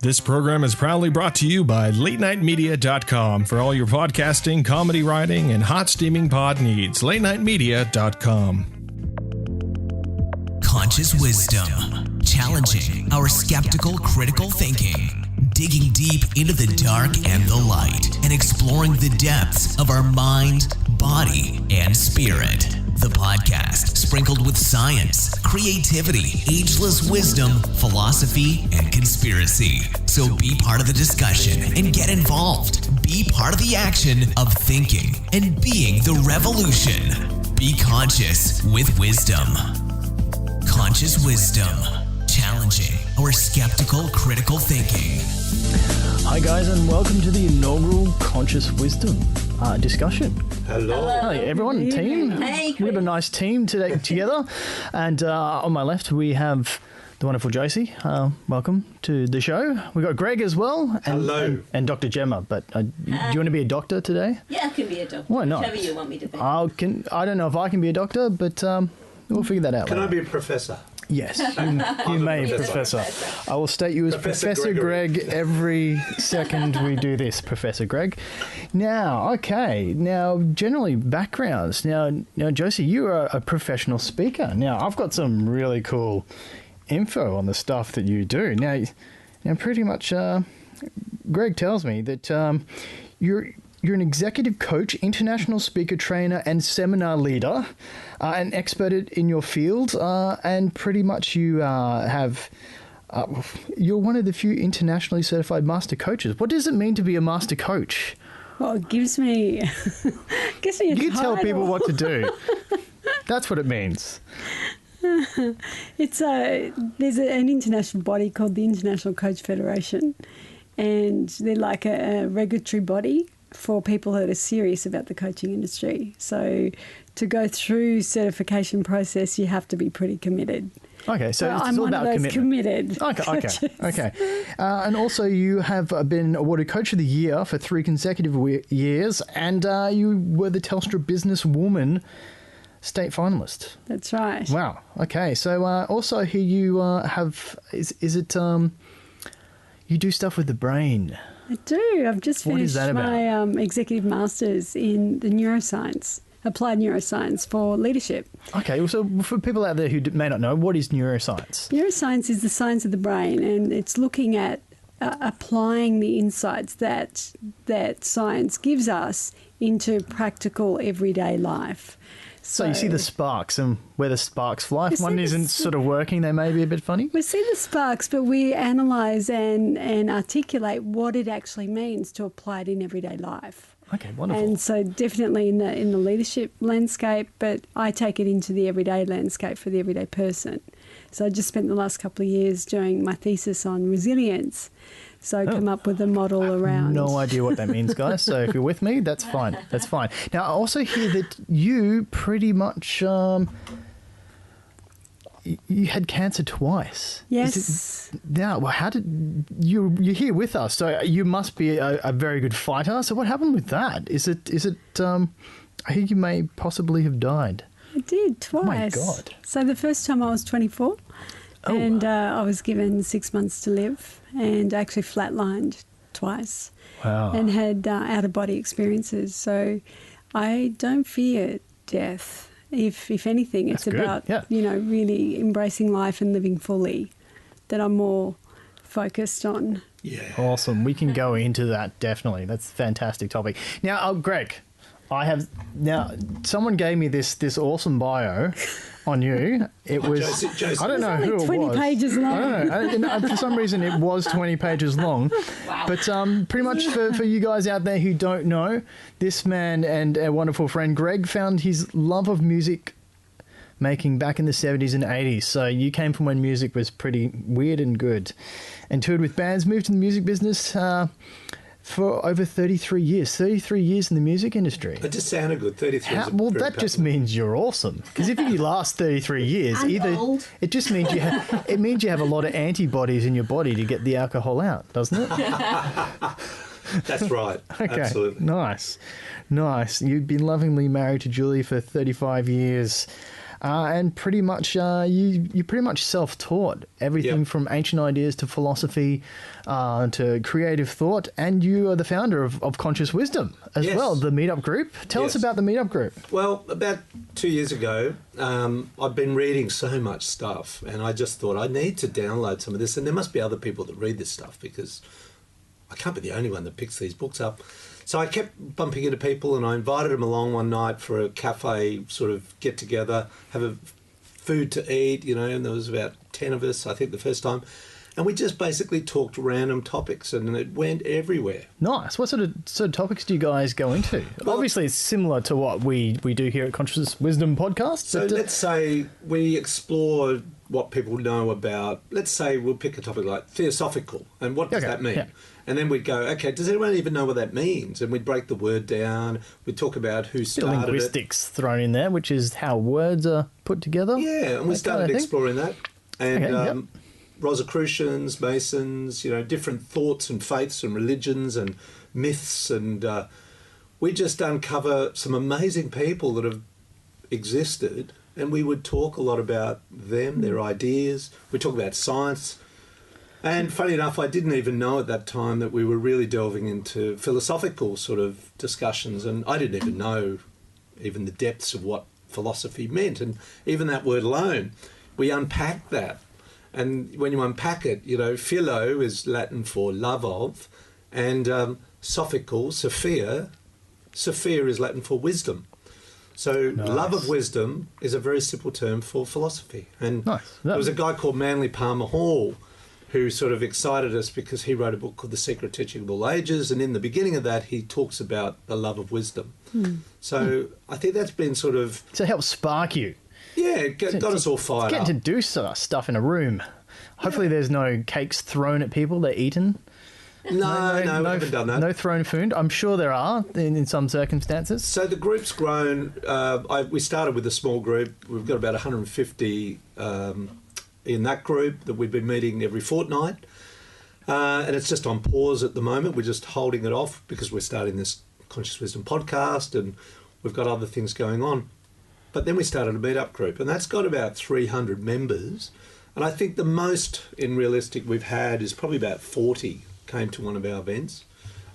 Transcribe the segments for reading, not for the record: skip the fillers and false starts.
This program is proudly brought to you by LateNightMedia.com for all your podcasting, comedy writing, and hot steaming pod needs. LateNightMedia.com. Conscious wisdom, challenging our skeptical, critical thinking, digging deep into the dark and the light, and exploring the depths of our mind, body, and spirit. The podcast sprinkled with science, creativity, ageless wisdom, philosophy, and conspiracy. So be part of the discussion and get involved. Be part of the action of thinking and being the revolution. Be conscious with wisdom. Conscious wisdom, challenging our skeptical, critical thinking. Hi guys, and welcome to the inaugural Conscious Wisdom discussion. Hello. Hi everyone, team. Hey, We've got a nice team today together, and on my left we have the wonderful Josie. Welcome to the show. We've got Greg as well. And, Hello. And Dr. Gemma. But do you want to be a doctor today? Yeah, I can be a doctor. Why not? Whichever you want me to be. I don't know if I can be a doctor, but we'll figure that out. Can I later. be a professor? Yes, you may, Professor. I will state you as Professor Greg every second we do this, Professor Greg. Now, generally backgrounds. Now, Josie, you are a professional speaker. Now, I've got some really cool info on the stuff that you do. Now pretty much, Greg tells me that you're an executive coach, international speaker trainer, and seminar leader, an expert in your field, and pretty much you you're one of the few internationally certified master coaches. What does it mean to be a master coach? Well, it gives me a You title. tell people what to do. That's what it means. There's an international body called the International Coach Federation, and they're like a regulatory body for people that are serious about the coaching industry. So to go through certification process, you have to be pretty committed. Okay, so it's I'm all one about of those commitment. committed. Okay. And also you have been awarded Coach of the Year for 3 consecutive years, and you were the Telstra Businesswoman State Finalist. That's right. Wow. Okay, so also here you have, is it, you do stuff with the brain. I do. I've just What is finished that about? my executive masters in the neuroscience, applied neuroscience for leadership. Okay, so for people out there who may not know, what is neuroscience? Neuroscience is the science of the brain, and it's looking at applying the insights that science gives us into practical everyday life. So you see the sparks, and where the sparks fly. If one isn't sort of working, they may be a bit funny. We see the sparks, but we analyse and articulate what it actually means to apply it in everyday life. Okay, wonderful. And so definitely in the leadership landscape, but I take it into the everyday landscape for the everyday person. So I just spent the last couple of years doing my thesis on resilience. So I come up with a model around. No idea what that means, guys. So if you're with me, that's fine. That's fine. Now, I also hear that you pretty much you had cancer twice. Yes. Now, well, how did you're here with us? So you must be a very good fighter. So what happened with that? Is it? I hear you may possibly have died. I did twice. Oh my God. So the first time I was 24, and I was given 6 months to live, and actually flatlined twice. Wow. And had out-of-body experiences. So I don't fear death. If anything, it's That's good. about Yeah. really embracing life and living fully that I'm more focused on. Yeah. Awesome. We can go into that, definitely. That's a fantastic topic. Now, Greg, someone gave me this awesome bio on you. It was, Josie. I don't know It's who only it 20 was. pages long. I don't know. For some reason, it was 20 pages long. Wow. But pretty much for you guys out there who don't know, this man and our wonderful friend Greg found his love of music making back in the 70s and 80s. So you came from when music was pretty weird and good, and toured with bands, moved to the music business for over 33 years. 33 years in the music industry. It just sounded good. 33 is Well, very that just powerful. means you're awesome. Because if you last 33 years, And old. it just means you have a lot of antibodies in your body to get the alcohol out, doesn't it? That's right. Okay, Absolutely. nice. You've been lovingly married to Julie for 35 years. and pretty much you pretty much self-taught everything Yep. from ancient ideas to philosophy to creative thought, and you are the founder of Conscious Wisdom as Yes. well, the meetup group. Tell us Yes. about the meetup group. Well, about 2 years ago, I've been reading so much stuff, and I just thought I need to download some of this, and there must be other people that read this stuff because I can't be the only one that picks these books up. So I kept bumping into people, and I invited them along one night for a cafe sort of get together, have a food to eat, and there was about 10 of us, I think, the first time. And we just basically talked random topics, and it went everywhere. Nice. What sort of topics do you guys go into? Well, Obviously, it's similar to what we do here at Conscious Wisdom Podcast. So let's say we explore what people know about, let's say we'll pick a topic like theosophical, and what does Okay, that mean? yeah. And then we'd go, okay, does anyone even know what that means? And we'd break the word down, we'd talk about who bit of started it. linguistics thrown in there, which is how words are put together. Yeah, and we that started kind of thing. exploring that. And Okay, yep. Rosicrucians, Masons, different thoughts and faiths and religions and myths. And we just uncover some amazing people that have existed. And we would talk a lot about them, their ideas. We talk about science. And funny enough, I didn't even know at that time that we were really delving into philosophical sort of discussions. And I didn't even know even the depths of what philosophy meant. And even that word alone, we unpacked that. And when you unpack it, philo is Latin for love of, and sophical, Sophia is Latin for wisdom. So love of wisdom is a very simple term for philosophy. And Nice. there was a guy called Manly Palmer Hall who sort of excited us because he wrote a book called The Secret Teaching of All Ages, and in the beginning of that he talks about the love of wisdom. So I think that's been sort of... So it helps spark you. Yeah, it got us all fired Getting up. to do stuff in a room. Hopefully there's no cakes thrown at people, they're eaten. No, we haven't done that. No thrown food. I'm sure there are in some circumstances. So the group's grown. We started with a small group. We've got about 150 in that group that we've been meeting every fortnight. And it's just on pause at the moment. We're just holding it off because we're starting this Conscious Wisdom podcast and we've got other things going on. But then we started a meetup group, and that's got about 300 members. And I think the most in realistic we've had is probably about 40 came to one of our events.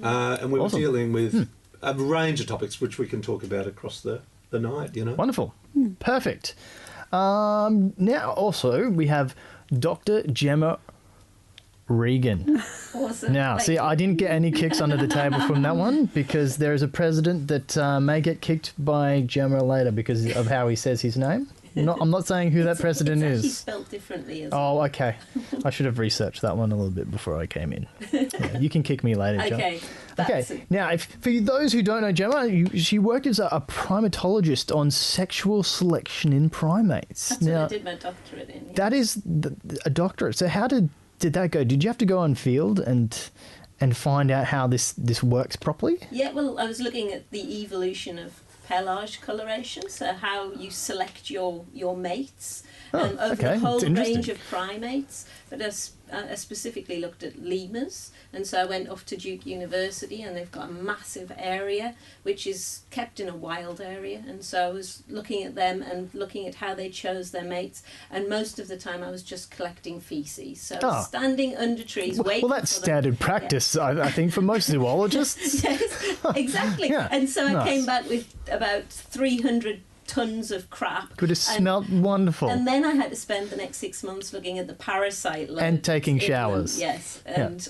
And we were Awesome. dealing with a range of topics which we can talk about across the night, Wonderful. Perfect. Now also we have Dr. Gemma Regan. Awesome. Now, Thank see, you. I didn't get any kicks under the table from that one because there is a president that may get kicked by Gemma later because of how he says his name. I'm not saying who that president it's actually is. spelled differently as well. Oh, okay. I should have researched that one a little bit before I came in. Yeah, you can kick me later, Gemma. Okay. Okay, now, for those who don't know Gemma, she worked as a primatologist on sexual selection in primates. That's now, what I did my doctorate in. Yeah. that is a doctorate. So how did that go? Did you have to go on field and find out how this works properly? Yeah, well, I was looking at the evolution of pelage coloration, so how you select your mates over okay. the whole It's interesting. range of primates. But I specifically looked at lemurs, and so I went off to Duke University, and they've got a massive area which is kept in a wild area, and so I was looking at them and looking at how they chose their mates, and most of the time I was just collecting feces, so I was standing under trees waiting. Well, that's for them. standard practice, I think, for most zoologists. Yes, exactly. Yeah, and so I nice. came back with about 300 tons of crap. Could have smelt wonderful. And then I had to spend the next 6 months looking at the parasite load And taking in them. showers. Yes, and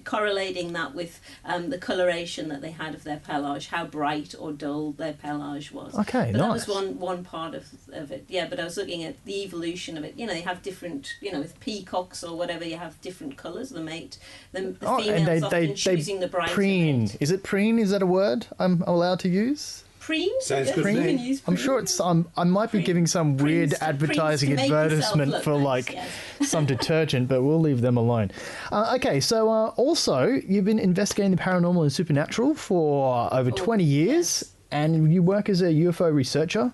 correlating that with the coloration that they had of their pelage, how bright or dull their pelage was. Okay, but nice. that was one part of it. Yeah, but I was looking at the evolution of it. They have different, with peacocks or whatever, you have different colours. The mate, the female's often choosing the brighter preen. mate. Is it preen? Is that a word I'm allowed to use? Preen? Sounds Yes, good to you me. can use I'm preen. sure it's. I might be giving some weird Preens to advertising make yourself advertisement look for nice, like yes. some detergent, but we'll leave them alone. Okay, so also you've been investigating the paranormal and supernatural for over 20 years, and you work as a UFO researcher.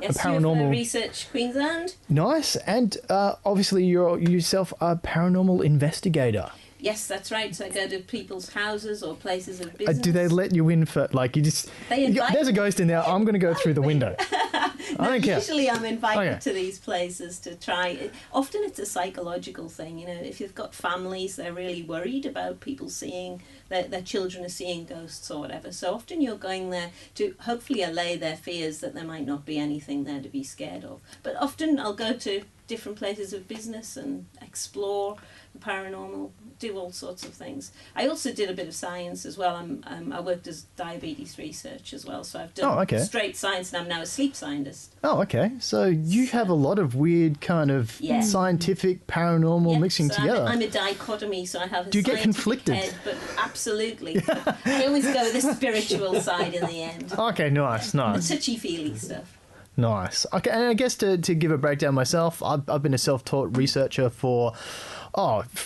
Yes, paranormal- UFO Research Queensland. Nice, and obviously you're yourself a paranormal investigator. Yes, that's right. So I go to people's houses or places of business. Do they let you in for like you just? They invite There's a ghost in there. I'm going to go through the window. I don't care. Usually I'm invited Okay. to these places to try. Often it's a psychological thing, you know. If you've got families, they're really worried about people seeing, their children are seeing ghosts or whatever. So often you're going there to hopefully allay their fears that there might not be anything there to be scared of. But often I'll go to different places of business and explore the paranormal, do all sorts of things. I also did a bit of science as well. I worked as diabetes research as well, so I've done straight science, and I'm now a sleep scientist. Oh, okay. So you have a lot of weird kind of scientific, paranormal mixing together. I'm a dichotomy, so I have a Do you get scientific conflicted? head, but absolutely. But I always go with the spiritual side in the end. Okay, nice. The touchy-feely stuff. Nice. Okay, and I guess to give a breakdown myself, I've been a self-taught researcher for,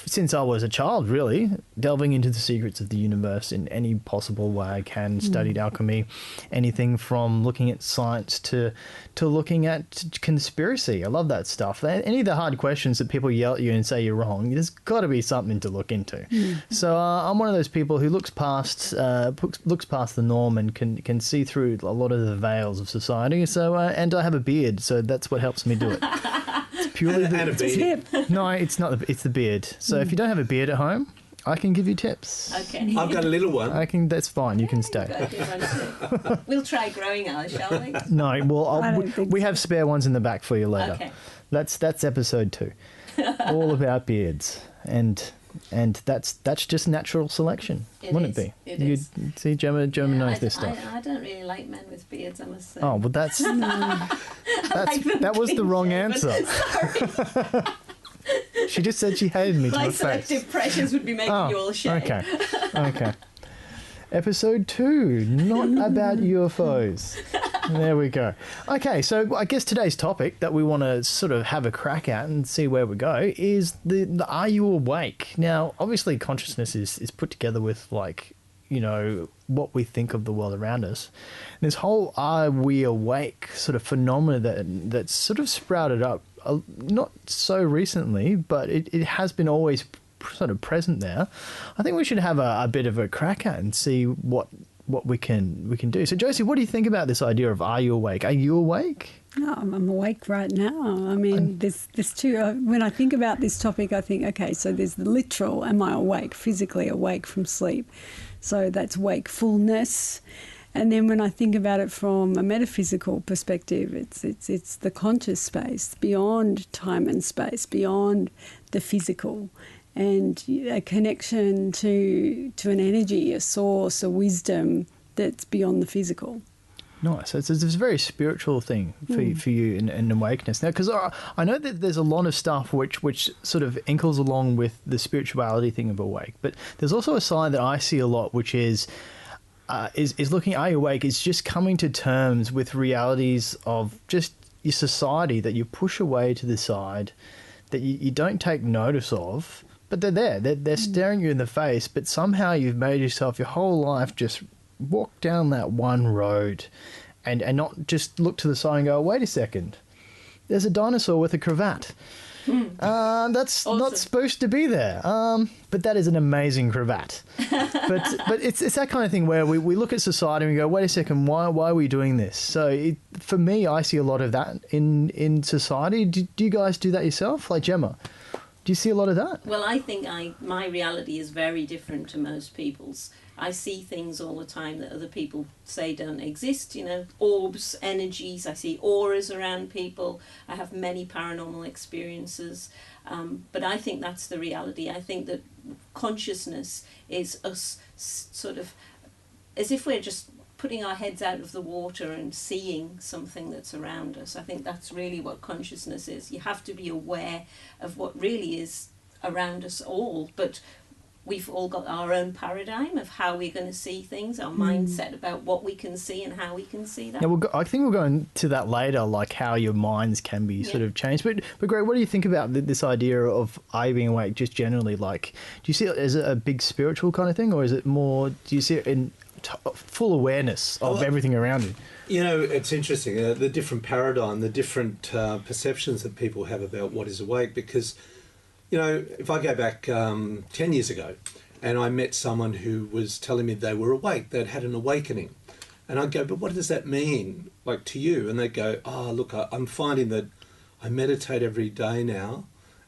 since I was a child, really, delving into the secrets of the universe in any possible way I can. Studied alchemy, anything from looking at science to looking at conspiracy. I love that stuff. Any of the hard questions that people yell at you and say you're wrong, there's got to be something to look into. So I'm one of those people who looks past the norm and can see through a lot of the veils of society. So and I have a beard, so that's what helps me do it. It's purely and a beard. No, it's not. It's the beard. So if you don't have a beard at home, I can give you tips. Okay. I've got a little one. That's fine. You can stay. We'll try growing ours, shall we? No, well, we have spare ones in the back for you later. Okay. That's episode 2, all about beards, and that's just natural selection, wouldn't it be? It is. See, Gemma knows this stuff. I don't really like men with beards, I must say. Oh, well, that was the wrong answer. Sorry. She just said she hated me to My my face. selective pressures would be making you all shame. Okay. Episode 2, not about UFOs. There we go. Okay, so I guess today's topic that we want to sort of have a crack at and see where we go is the are you awake? Now, obviously consciousness is put together with, like, you know, what we think of the world around us. And this whole are we awake sort of phenomena that's sort of sprouted up, not so recently, but it has been always sort of present there. I think we should have a bit of a crack at and see what we can do. So, Josie, what do you think about this idea of are you awake? Are you awake? No, I'm awake right now. I mean, there's two. When I think about this topic, I think, okay, so there's the literal, am I awake, physically awake from sleep? So that's wakefulness. And then when I think about it from a metaphysical perspective, it's the conscious space, beyond time and space, beyond the physical, and a connection to an energy, a source, a wisdom that's beyond the physical. Nice. So it's a very spiritual thing for you in awakeness. Now, because I know that there's a lot of stuff which sort of inkles along with the spirituality thing of awake, but there's also a side that I see a lot, which is looking, are you awake? It's just coming to terms with realities of just your society that you push away to the side, that you don't take notice of, but they're there. They're staring you in the face, but somehow you've made yourself your whole life just walk down that one road and not just look to the side and go, wait a second, there's a dinosaur with a cravat. That's awesome. Not supposed to be there. But that is an amazing cravat. But it's that kind of thing where we look at society and we go, wait a second, why are we doing this? So for me, I see a lot of that in society. Do you guys do that yourself? Like Gemma, do you see a lot of that? Well, I think my reality is very different to most people's. I see things all the time that other people say don't exist, you know, orbs, energies. I see auras around people. I have many paranormal experiences. But I think that's the reality. I think that consciousness is us sort of, as if we're just putting our heads out of the water and seeing something that's around us. I think that's really what consciousness is. You have to be aware of what really is around us all, but we've all got our own paradigm of how we're going to see things, our mindset about what we can see and how we can see that. Yeah, I think we'll go into that later, like how your minds can be sort of changed. But Greg, what do you think about this idea of are you being awake just generally? Like, do you see it as a big spiritual kind of thing, or is it more, do you see it in full awareness of everything around you? You know, it's interesting, the different paradigm, the different perceptions that people have about what is awake, because, you know, if I go back 10 years ago and I met someone who was telling me they were awake, they'd had an awakening, And I'd go, but what does that mean, like, to you? And they'd go, oh, look, I'm finding that I meditate every day now,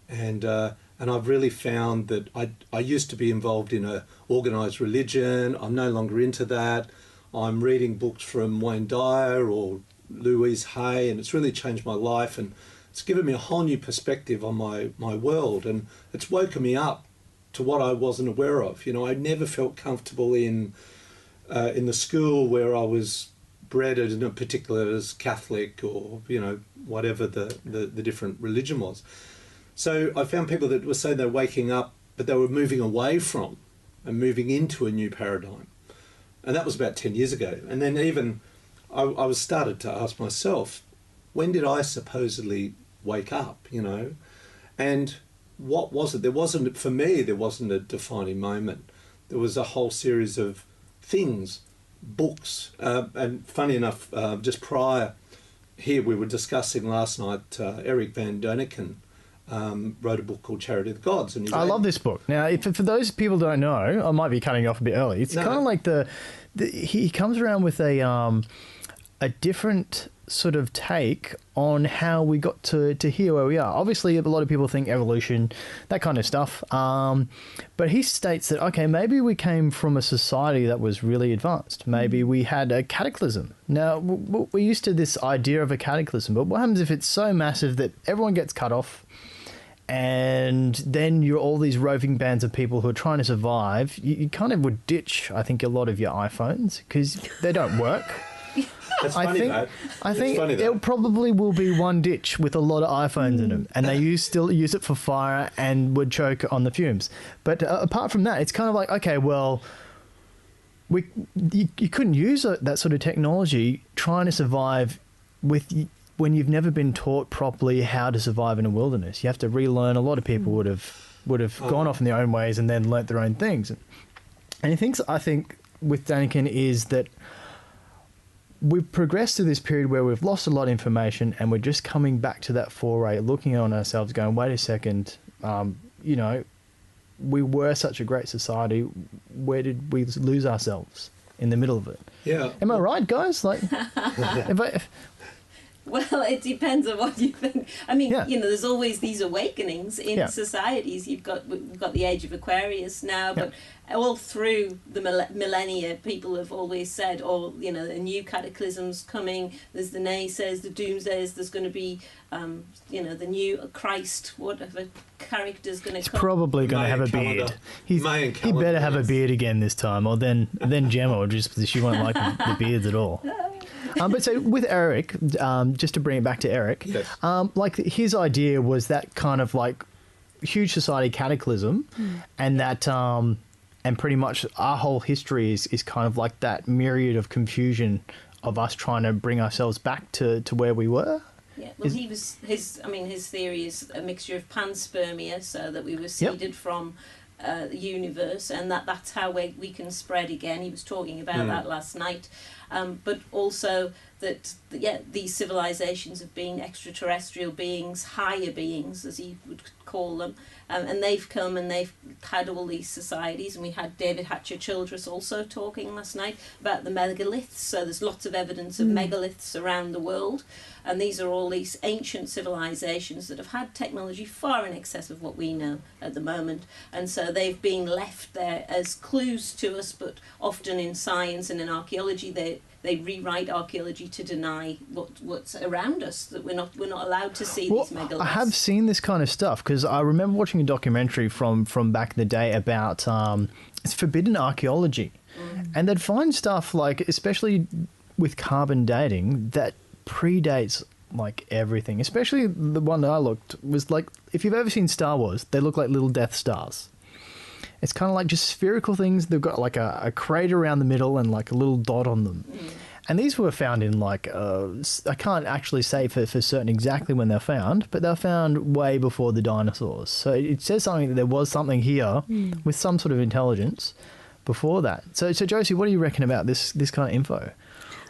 and I've really found that I used to be involved in a organised religion. I'm no longer into that. I'm reading books from Wayne Dyer or Louise Hay, and it's really changed my life, and it's given me a whole new perspective on my world, and it's woken me up to what I wasn't aware of. You know, I never felt comfortable in the school where I was bred in a particular as Catholic or, you know, whatever the different religion was. So I found people that were saying they're waking up, but they were moving away from and moving into a new paradigm. And that was about 10 years ago. And then even I was started to ask myself, when did I supposedly wake up, you know? And what was it? For me, there wasn't a defining moment. There was a whole series of things, books, and funny enough, just prior here we were discussing last night, Eric Van Doniken wrote a book called Charity of the Gods. And I love this book. Now, for those people who don't know, I might be cutting you off a bit early. It's kind of like he comes around with a different sort of take on how we got to here where we are. Obviously, a lot of people think evolution, that kind of stuff. But he states that, okay, maybe we came from a society that was really advanced. Maybe we had a cataclysm. Now, we're used to this idea of a cataclysm, but what happens if it's so massive that everyone gets cut off, and then you're all these roving bands of people who are trying to survive? You kind of would ditch, I think, a lot of your iPhones because they don't work. That's funny, I think it probably will be one ditch with a lot of iPhones in them, and they still use it for fire and would choke on the fumes. But apart from that, it's kind of like, okay, well, you couldn't use that sort of technology trying to survive when you've never been taught properly how to survive in a wilderness. You have to relearn. A lot of people would have gone off in their own ways and then learnt their own things. And he thinks, I think, with Daniken is that we've progressed to this period where we've lost a lot of information and we're just coming back to that foray, looking on ourselves going, wait a second, you know, we were such a great society. Where did we lose ourselves in the middle of it? Yeah. Am I right, guys? Like, Well, it depends on what you think. I mean, you know, there's always these awakenings in societies. We've got the age of Aquarius now, but all through the millennia, people have always said, oh, you know, a new cataclysm's coming. There's the naysayers, the doomsayers. There's going to be, you know, the new Christ, whatever character's going to come. He's probably going to have a beard. He better have a beard again this time, or then Gemma, or just she won't like the beards at all. But so with Eric, just to bring it back to Eric, like his idea was that kind of like huge society cataclysm, and that and pretty much our whole history is kind of like that myriad of confusion of us trying to bring ourselves back to where we were. Yeah, well, his theory is a mixture of panspermia, so that we were seeded from the universe, and that's how we can spread again. He was talking about that last night. But also that these civilizations have been extraterrestrial beings, higher beings, as he would call them, and they've come and they've had all these societies. And we had David Hatcher Childress also talking last night about the megaliths. So there's lots of evidence of megaliths around the world, and these are all these ancient civilizations that have had technology far in excess of what we know at the moment. And so they've been left there as clues to us, but often in science and in archaeology they rewrite archaeology to deny what's around us, that we're not allowed to see these megaliths. I have seen this kind of stuff because I remember watching a documentary from back in the day about it's forbidden archaeology, and they'd find stuff like, especially with carbon dating, that predates like everything. Especially the one that I looked was like, if you've ever seen Star Wars, they look like little Death Stars. It's kind of like just spherical things. They've got like a crater around the middle and like a little dot on them. And these were found in like, I can't actually say for certain exactly when they're found, but they're found way before the dinosaurs. So it says something that there was something here with some sort of intelligence before that. So Josie, what do you reckon about this kind of info?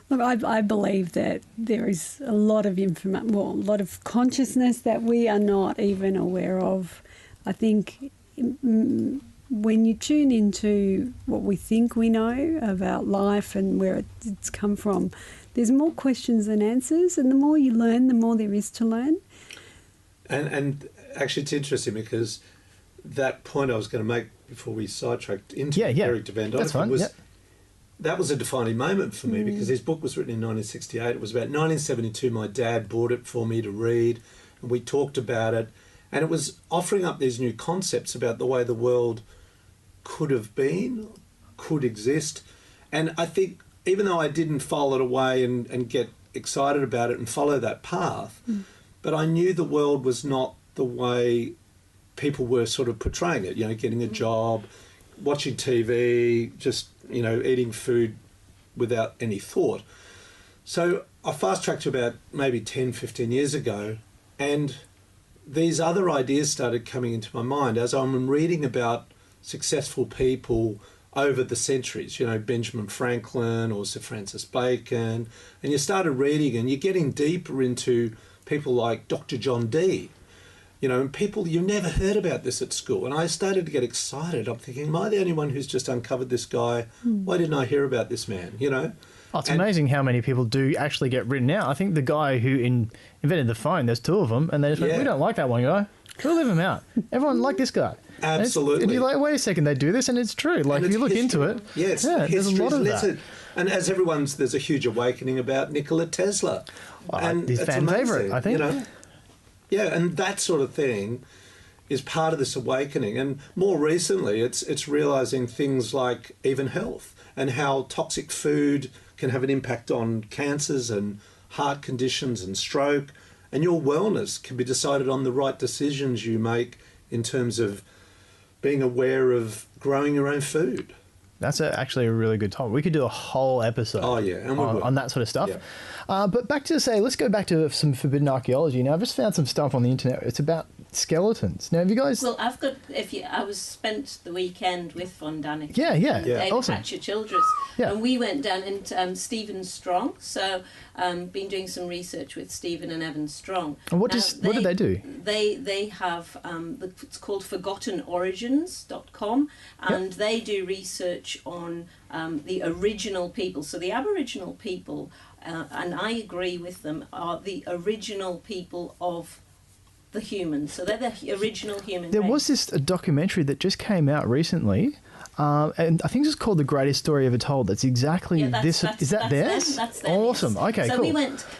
Look, I believe that there is a lot of information, a lot of consciousness that we are not even aware of. I think when you tune into what we think we know about life and where it's come from, there's more questions than answers, and the more you learn, the more there is to learn. And actually, it's interesting because that point I was going to make before we sidetracked into Eric de Van Duyken was that was a defining moment for me because his book was written in 1968. It was about 1972. My dad bought it for me to read, and we talked about it, and it was offering up these new concepts about the way the world could have been, could exist. And I think even though I didn't file it away and get excited about it and follow that path, but I knew the world was not the way people were sort of portraying it, getting a job, watching TV, just, eating food without any thought. So I fast-tracked to about maybe 10, 15 years ago, and these other ideas started coming into my mind as I'm reading about successful people over the centuries, Benjamin Franklin or Sir Francis Bacon, and you started reading and you're getting deeper into people like Dr. John Dee, and people, you never heard about this at school. And I started to get excited. I'm thinking, am I the only one who's just uncovered this guy? Why didn't I hear about this man, Oh, it's amazing how many people do actually get written out. I think the guy who invented the phone, there's two of them, and they just went, we don't like that one guy. We'll leave him out. Everyone like this guy. Absolutely. And you're like, wait a second, they do this, and it's true. Like, if you look into it, there's a lot of that. And as there's a huge awakening about Nikola Tesla. And his fan favourite, I think. Yeah, and that sort of thing is part of this awakening. And more recently, it's realising things like even health and how toxic food can have an impact on cancers and heart conditions and stroke. And your wellness can be decided on the right decisions you make in terms of being aware of growing your own food. That's actually a really good topic. We could do a whole episode on that sort of stuff. Yeah. But back to let's go back to some forbidden archaeology. Now, I've just found some stuff on the internet. It's about skeletons. Now, have you guys... Well, I spent the weekend with Von Daniken. Yeah. Awesome. Patcher Childress. Yeah. And we went down into Stephen Strong. So, been doing some research with Stephen and Evan Strong. And what do they do? They have, it's called ForgottenOrigins.com, and they do research on the original people. So the Aboriginal people, and I agree with them, are the original people of the humans. So they're the original human There race. was a documentary that just came out recently, and I think it's called The Greatest Story Ever Told. That's exactly this. Is that theirs? That's theirs. Awesome. Yes. Okay, so cool.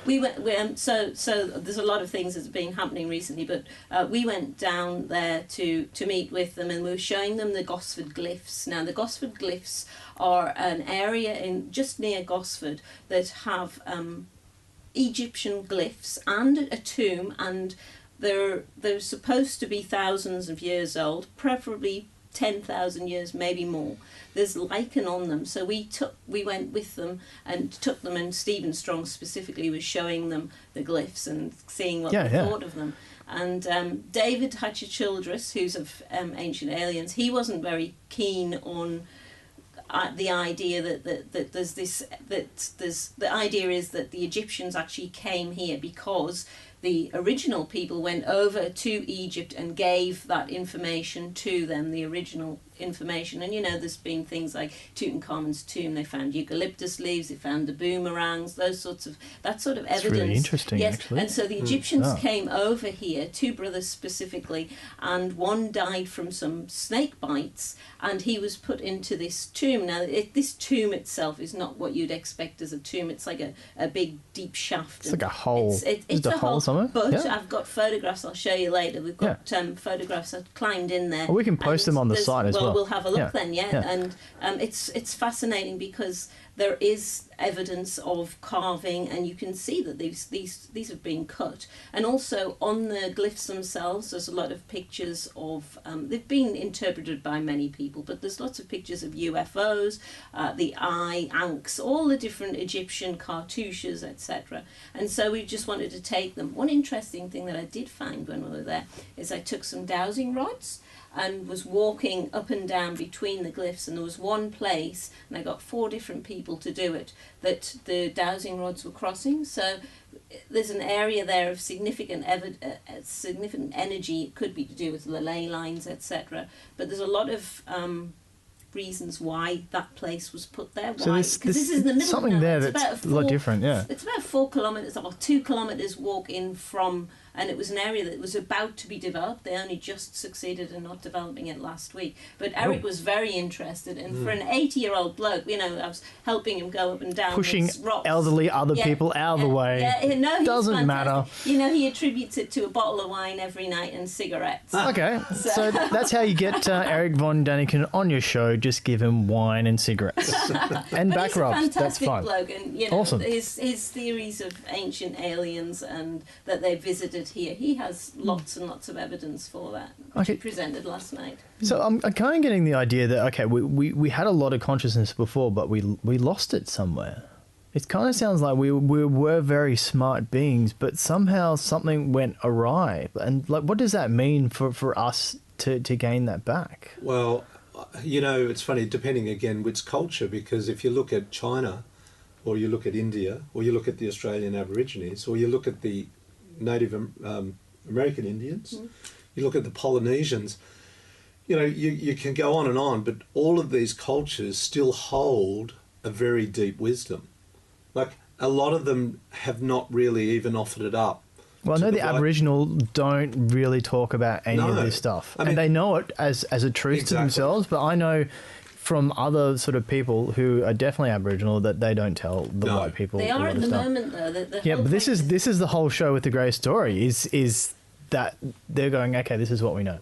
we went. So there's a lot of things that's been happening recently, but we went down there to meet with them, and we were showing them the Gosford glyphs. Now, the Gosford glyphs are an area just near Gosford that have Egyptian glyphs and a tomb, and they're supposed to be thousands of years old, preferably 10,000 years, maybe more. There's lichen on them, so we went with them and took them, and Stephen Strong specifically was showing them the glyphs and seeing what they thought of them. And David Hatcher Childress, who's of Ancient Aliens, he wasn't very keen on the idea that the idea is that the Egyptians actually came here because the original people went over to Egypt and gave that information to them, the original information. And there's been things like Tutankhamun's tomb, they found eucalyptus leaves, they found the boomerangs, that sort of evidence. It's really interesting, actually. And so the Egyptians came over here, two brothers specifically, and one died from some snake bites, and he was put into this tomb. Now, this tomb itself is not what you'd expect as a tomb. It's like a big, deep shaft. It's like a hole. It's a hole somewhere. But I've got photographs I'll show you later. We've got photographs. I've climbed in there. Well, we can post them on the site as well. We'll have a look then, And it's fascinating because there is evidence of carving, and you can see that these have been cut. And also on the glyphs themselves, there's a lot of pictures of. They've been interpreted by many people, but there's lots of pictures of UFOs, the eye, Ankhs, all the different Egyptian cartouches, etc. And so we just wanted to take them. One interesting thing that I did find when we were there is I took some dowsing rods. and was walking up and down between the glyphs, and there was one place, and I got 4 different people to do it, that the dowsing rods were crossing. So there's an area there of significant energy. It could be to do with the ley lines, etc. But there's a lot of reasons why that place was put there. So Why? Because this is in the middle something now. there It's that's about a lot different, yeah. It's about 4 kilometres or 2 kilometres walk in from, and it was an area that was about to be developed. They only just succeeded in not developing it last week. But Eric was very interested, and for an 80-year-old bloke, you know, I was helping him go up and down Pushing these rocks. elderly other people out of the way. Yeah, no, he's Doesn't matter. fantastic. You know, he attributes it to a bottle of wine every night and cigarettes. Okay, so that's how you get Eric von Daniken on your show. Just give him wine and cigarettes and back rubs. He's a That's fantastic fine. bloke, and you know, Awesome. his theories of ancient aliens and that they visited here. He has lots and lots of evidence for that, which Okay. he presented last night. So I'm kind of getting the idea that, okay, we had a lot of consciousness before, but we lost it somewhere. It kind of sounds like we were very smart beings, but somehow something went awry. And like, what does that mean for us to gain that back? Well, you know, it's funny, depending again which culture, because if you look at China, or you look at India, or you look at the Australian Aborigines, or you look at the Native American Indians, you look at the Polynesians, you know, you can go on, but all of these cultures still hold a very deep wisdom. Like, a lot of them have not really even offered it up. Well, I know the Aboriginal don't really talk about any of this stuff. I mean, and they know it as a truth to themselves, but I know from other sort of people who are definitely Aboriginal that they don't tell the white people They a are lot at of the stuff. moment, though. Yeah, but this is the whole show with the grey story is that they're going, okay, this is what we know.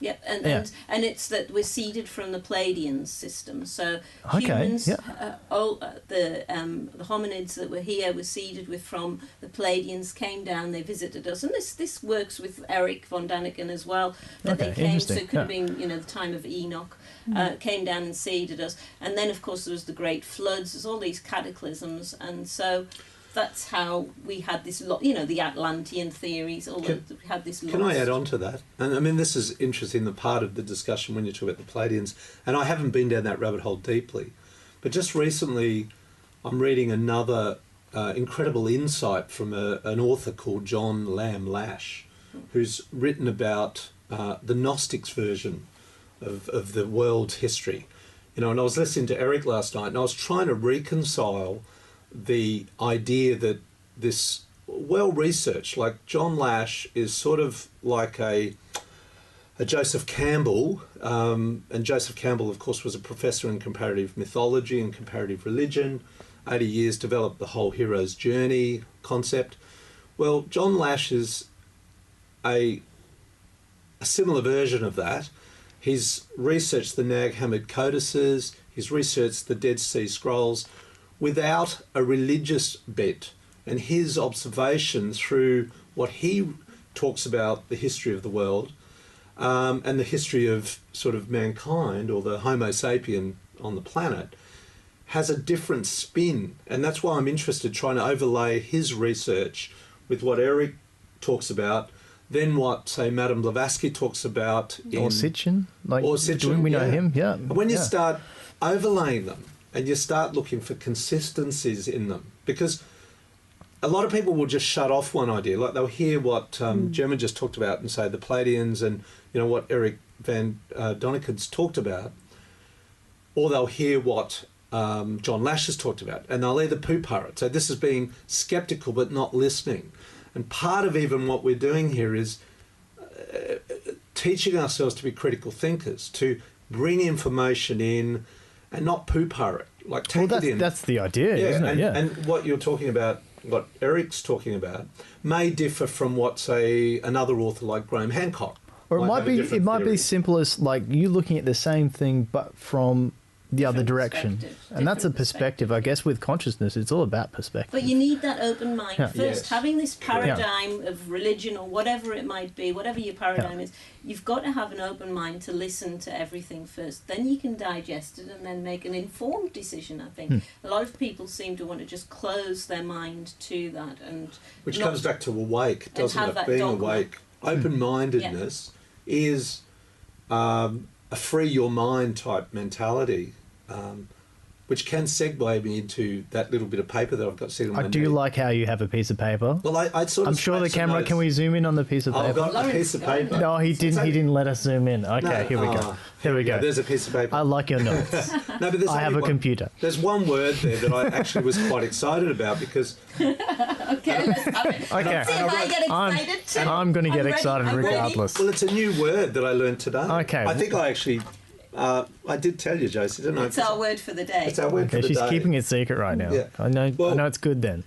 Yep, Yeah. and it's that we're seeded from the Pleiadian system. So Okay, humans, yeah. the hominids that were here were seeded with from the Pleiadians, came down, they visited us, and this works with Eric von Daniken as well. That Okay, they came, so interesting, it could have yeah. been, you know, the time of Enoch, came down and seeded us, and then of course there was the great floods. There's all these cataclysms, and so. That's how we had this lot, you know, the Atlantean theories. We had this. Can I add on to that? And I mean, this is interesting, the part of the discussion when you talk about the Pleiadians, and I haven't been down that rabbit hole deeply, but just recently I'm reading another incredible insight from an author called John Lamb Lash, who's written about the Gnostics version of the world's history. You know, and I was listening to Eric last night, and I was trying to reconcile the idea that this well-researched, like John Lash is sort of like a Joseph Campbell, and Joseph Campbell, of course, was a professor in comparative mythology and comparative religion, 80 years developed the whole hero's journey concept. Well, John Lash is a similar version of that. He's researched the Nag Hammadi codices, he's researched the Dead Sea Scrolls, without a religious bent, and his observation through what he talks about the history of the world and the history of sort of mankind or the Homo sapien on the planet has a different spin, and that's why I'm interested trying to overlay his research with what Eric talks about, then what, say, Madame Blavatsky talks about Or Sitchin. Sitchin, we know him, yeah. When you start overlaying them, and you start looking for consistencies in them, because a lot of people will just shut off one idea, like they'll hear what Gemma just talked about and say the Pleiadians and, you know, what Eric van Daniken's talked about, or they'll hear what John Lash has talked about, and they'll either poo-pooh it. So this is being sceptical but not listening. And part of even what we're doing here is teaching ourselves to be critical thinkers, to bring information in and not poo-pooh it. Like, take it in. That's the idea, isn't it? Yeah. And what you're talking about, what Eric's talking about, may differ from what, say, another author like Graham Hancock. Or it might have a be different theory. as simple as like you looking at the same thing but from the other direction. And that's a Different perspective. I guess with consciousness it's all about perspective. But you need that open mind Yeah. first. Yes. Having this paradigm of religion or whatever it might be, whatever your paradigm is, you've got to have an open mind to listen to everything first. Then you can digest it and then make an informed decision, I think. A lot of people seem to want to just close their mind to that. Which comes back to awake, doesn't have it? that Being dogma. awake. Open-mindedness is a free your mind type mentality, which can segue me into that little bit of paper that I've got sitting on my I do knee. like how you have a piece of paper. Well, I sort of I'm sure the made some camera. notes. Can we zoom in on the piece of I've paper? got a piece of paper. No, he didn't. He didn't let us zoom in. Okay, No, here we go. Here we go. There's a piece of paper. I like your notes. No, but there's I have only a computer. There's one word there that I actually was quite excited about because Okay, let's have it. Okay. See if I get excited too. I'm going to get ready, excited I'm ready. regardless. well, it's a new word that I learned today. Okay. I think I actually I did tell you, Josie, didn't I? It's our word for the day. It's our word Okay, for the she's day. keeping it secret right now. Yeah. I know. Well- I know it's good then.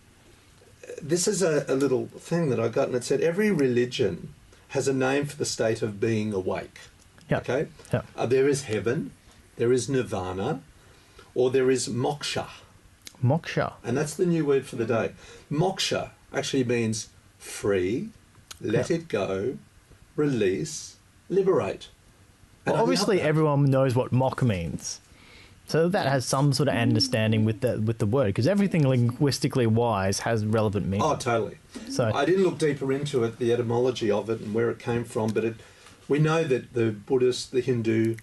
This is a little thing that I got, and it said every religion has a name for the state of being awake. Yeah. Okay. Yeah. There is heaven, there is nirvana, or there is moksha, Moksha. and that's the new word for the day. Moksha actually means free, let it go, release, liberate. And Well, I love obviously, that. everyone knows what mock means, so that has some sort of understanding with the word, because everything linguistically wise has relevant meaning. Oh, totally. So I didn't look deeper into it, the etymology of it and where it came from, but we know that the Buddhist, the Hindu,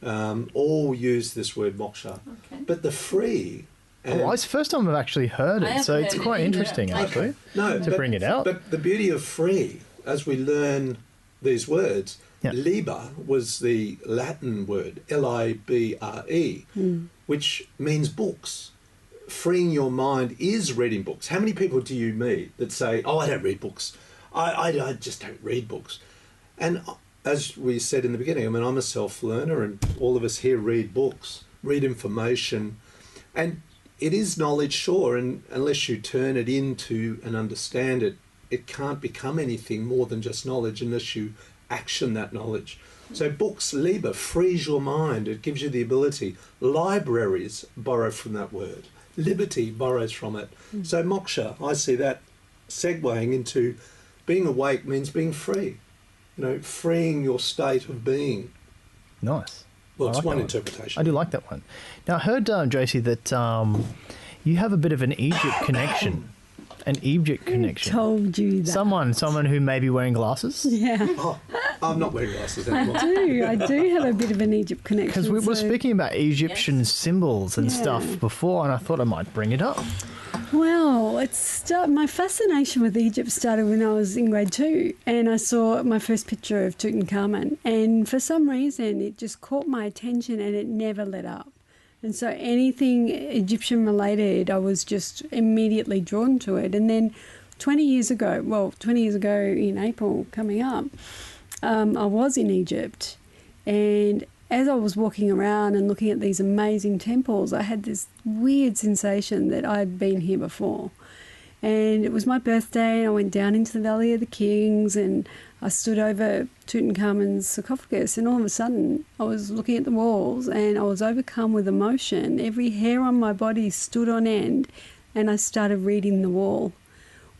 all use this word moksha. Okay. But the free... and- well, it's the first time I've actually heard I it, haven't so it's heard it quite either. interesting Okay. actually no, to bring it out. But the beauty of free, as we learn these words, Yeah. liber was the Latin word, L-I-B-R-E, which means books. Freeing your mind is reading books. How many people do you meet that say, oh, I don't read books. I just don't read books. And as we said in the beginning, I mean, I'm a self-learner and all of us here read books, read information. And it is knowledge, sure, and unless you turn it into and understand it, it can't become anything more than just knowledge unless you action that knowledge. So books, liber, frees your mind. It gives you the ability. Libraries borrow from that word. Liberty borrows from it. So moksha, I see that segueing into being awake means being free. You know, freeing your state of being. Nice. Well, I it's like one that interpretation. I do like that one. Now, I heard, Josie, that you have a bit of an Egypt connection. An Egypt connection. Told you that. Someone who may be wearing glasses. Yeah. Oh, I'm not wearing glasses anymore. I do have a bit of an Egypt connection. Because we were so- speaking about Egyptian symbols and Yeah. stuff before, and I thought I might bring it up. Well, my fascination with Egypt started when I was in grade 2 and I saw my first picture of Tutankhamun, and for some reason it just caught my attention and it never let up. And so anything Egyptian related, I was just immediately drawn to it. And then 20 years ago in April coming up, I was in Egypt, and as I was walking around and looking at these amazing temples, I had this weird sensation that I'd been here before. And it was my birthday, and I went down into the Valley of the Kings, and I stood over Tutankhamun's sarcophagus, and all of a sudden I was looking at the walls and I was overcome with emotion. Every hair on my body stood on end, and I started reading the wall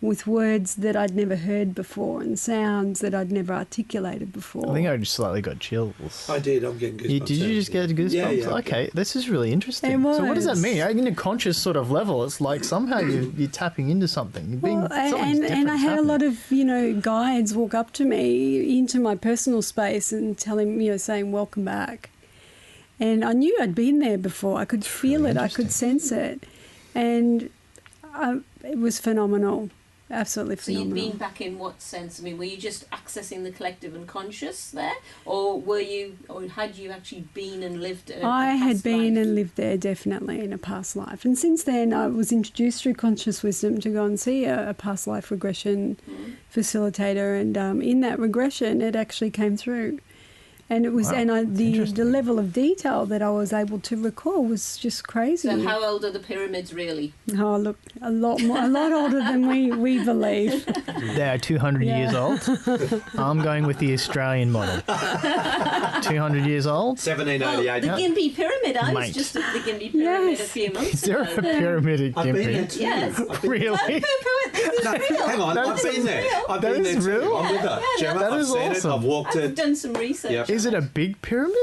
with words that I'd never heard before and sounds that I'd never articulated before. I think I just slightly got chills. I did. I'm getting goosebumps. Did you just get goosebumps? Yeah, yeah. Okay, this is really interesting. It So what does that was. mean? In a conscious sort of level, it's like somehow you're tapping into something. You're being, And I had a lot of, guides walk up to me into my personal space and telling, saying, welcome back. And I knew I'd been there before. I could feel it. I could sense it. And it was phenomenal. Absolutely So you'd phenomenal. been back in what sense? I mean, were you just accessing the collective unconscious there, or had you actually been and lived? I had been and lived there definitely in a past life. And since then, I was introduced through conscious wisdom to go and see a past life regression facilitator. And in that regression, it actually came through. And it was, Wow, the level of detail that I was able to recall was just crazy. So how old are the pyramids really? Oh, look, a lot older than we believe. They are 200 years old. I'm going with the Australian model. 200 years old. 1788. The Gympie Pyramid. I was Mate. just at the Gympie Pyramid Yes. a few months Is there ago. a pyramid at I've been there Gympie? too. Yes. Really? This is No, real. hang on, I've This been is there. real. I've That been is there too. real? I'm with her. Gemma, That I've is seen awesome. it. I've walked I've it. done some research. Yep. Is it a big pyramid?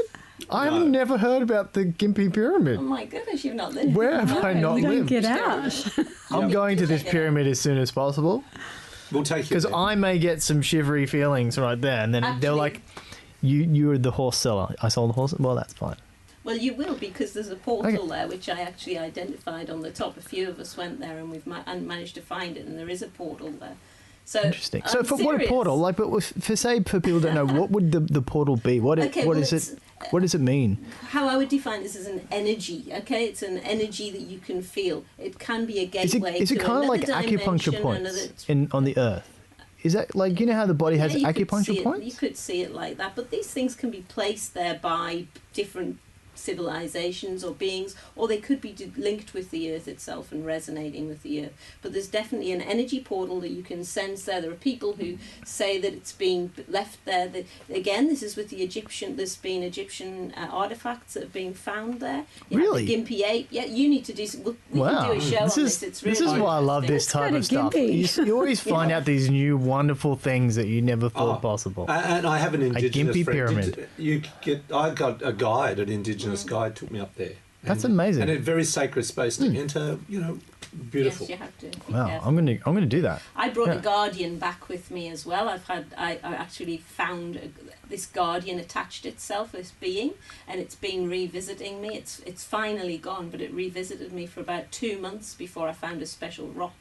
I've No. never heard about the Gympie Pyramid. Oh my goodness, you've not lived. Where have I not we don't lived? get out. I'm going to this pyramid as soon as possible We'll take you because there. I may get some shivery feelings right there, and then they're Actually- like, You were the horse seller. I sold the horse. Well, that's fine. Well, you will, because there's a portal there which I actually identified on the top. A few of us went there and we've managed to find it, and there is a portal there. So interesting. So what a portal, like, but for people who don't know, what would the portal be? What is it? What does it mean? How I would define this as an energy. Okay, it's an energy that you can feel. It can be a gateway. Is it kind of like acupuncture points on the earth? Is that like, you know how the body has acupuncture points? You could see it like that, but these things can be placed there by different civilizations or beings, or they could be linked with the earth itself and resonating with the earth. But there's definitely an energy portal that you can sense there. There are people who say that it's being left there. Again, this is with the Egyptian. There's been Egyptian artifacts that have been found there. Really? The Gimpy ape. Yeah, you need to do. We can do a show on this. It's really this is why I love this type of stuff. You always find out these new wonderful things that you never thought possible. And I have an indigenous Gimpy friend. pyramid. I got a guide, an indigenous guide, took me up there. That's amazing. And a very sacred space to enter. Beautiful. Yes, you have to. Wow, I'm gonna do that. I brought a guardian back with me as well. I actually found this guardian attached itself, this being, and it's been revisiting me. It's finally gone, but it revisited me for about 2 months before I found a special rock,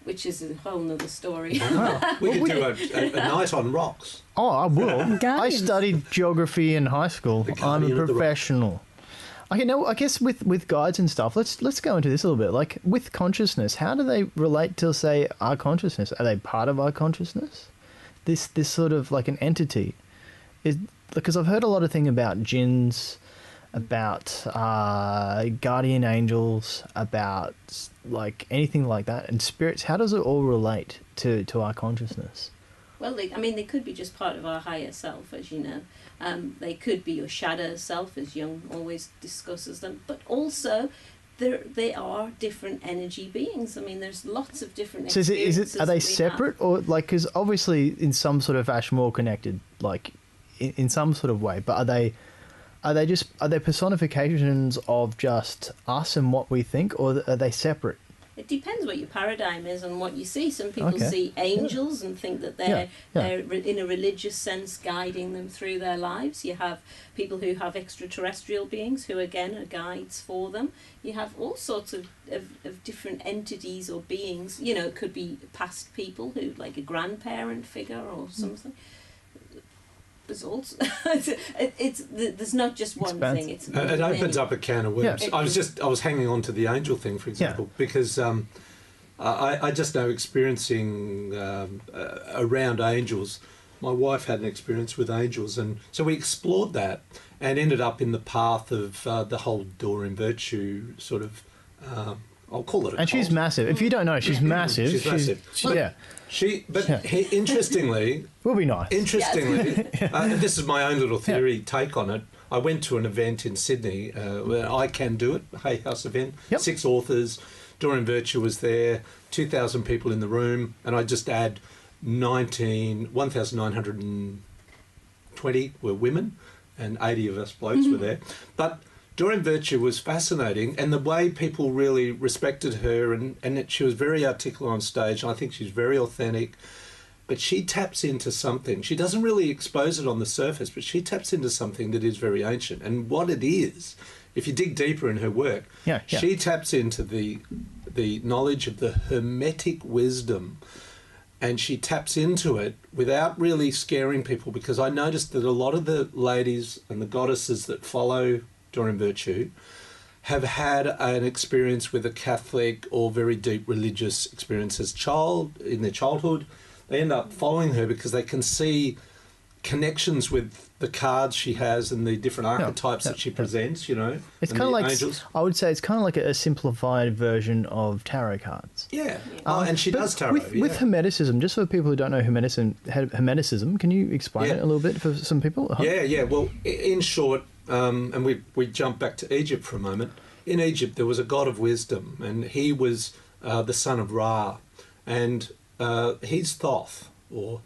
which is a whole nother story. Wow. We could do a night on rocks. Oh, I will. I studied geography in high school. I'm a professional. Okay, now I guess with guides and stuff, let's go into this a little bit. Like with consciousness, how do they relate to, say, our consciousness? Are they part of our consciousness? This sort of like an entity is, because I've heard a lot of things about jinns, about guardian angels, about like anything like that, and spirits. How does it all relate to our consciousness? Well, they could be just part of our higher self, as you know. They could be your shadow self, as Jung always discusses them. But also, they are different energy beings. I mean, there's lots of different experiences. So are they separate, or like, because obviously in some sort of fashion more connected, like in some sort of way, but are they personifications of just us and what we think, or are they separate? It depends what your paradigm is and what you see. Some people see angels and think that they're in a religious sense guiding them through their lives. You have people who have extraterrestrial beings who, again, are guides for them. You have all sorts of different entities or beings. You know, it could be past people who, like a grandparent figure or something. There's also there's not just one thing. It opens up a can of worms. Yeah. I was hanging on to the angel thing, for example, because I just know experiencing around angels. My wife had an experience with angels, and so we explored that and ended up in the path of the whole Doreen Virtue sort of. I'll call it. And she's massive. If you don't know, she's massive. She's massive. Interestingly, will be nice. Interestingly, this is my own little theory take on it. I went to an event in Sydney, where I Can Do It, Hay House event. 6 authors. Doreen Virtue was there. 2,000 people in the room, and I just add 1,920 were women, and 80 of us blokes were there. But Doreen Virtue was fascinating, and the way people really respected her, and that she was very articulate on stage, and I think she's very authentic, but she taps into something. She doesn't really expose it on the surface, but she taps into something that is very ancient. And what it is, if you dig deeper in her work, she taps into the knowledge of the Hermetic wisdom, and she taps into it without really scaring people, because I noticed that a lot of the ladies and the goddesses that follow Doreen Virtue have had an experience with a Catholic or very deep religious experience as in their childhood. They end up following her because they can see connections with the cards she has and the different archetypes that she presents, you know. It's kind of like, angels. I would say it's kind of like a simplified version of tarot cards. Yeah. And she does tarot. With Hermeticism, just for people who don't know Hermeticism, can you explain it a little bit for some people? Yeah. Well, in short, and we jump back to Egypt for a moment. In Egypt, there was a god of wisdom, and he was the son of Ra, and he's Thoth or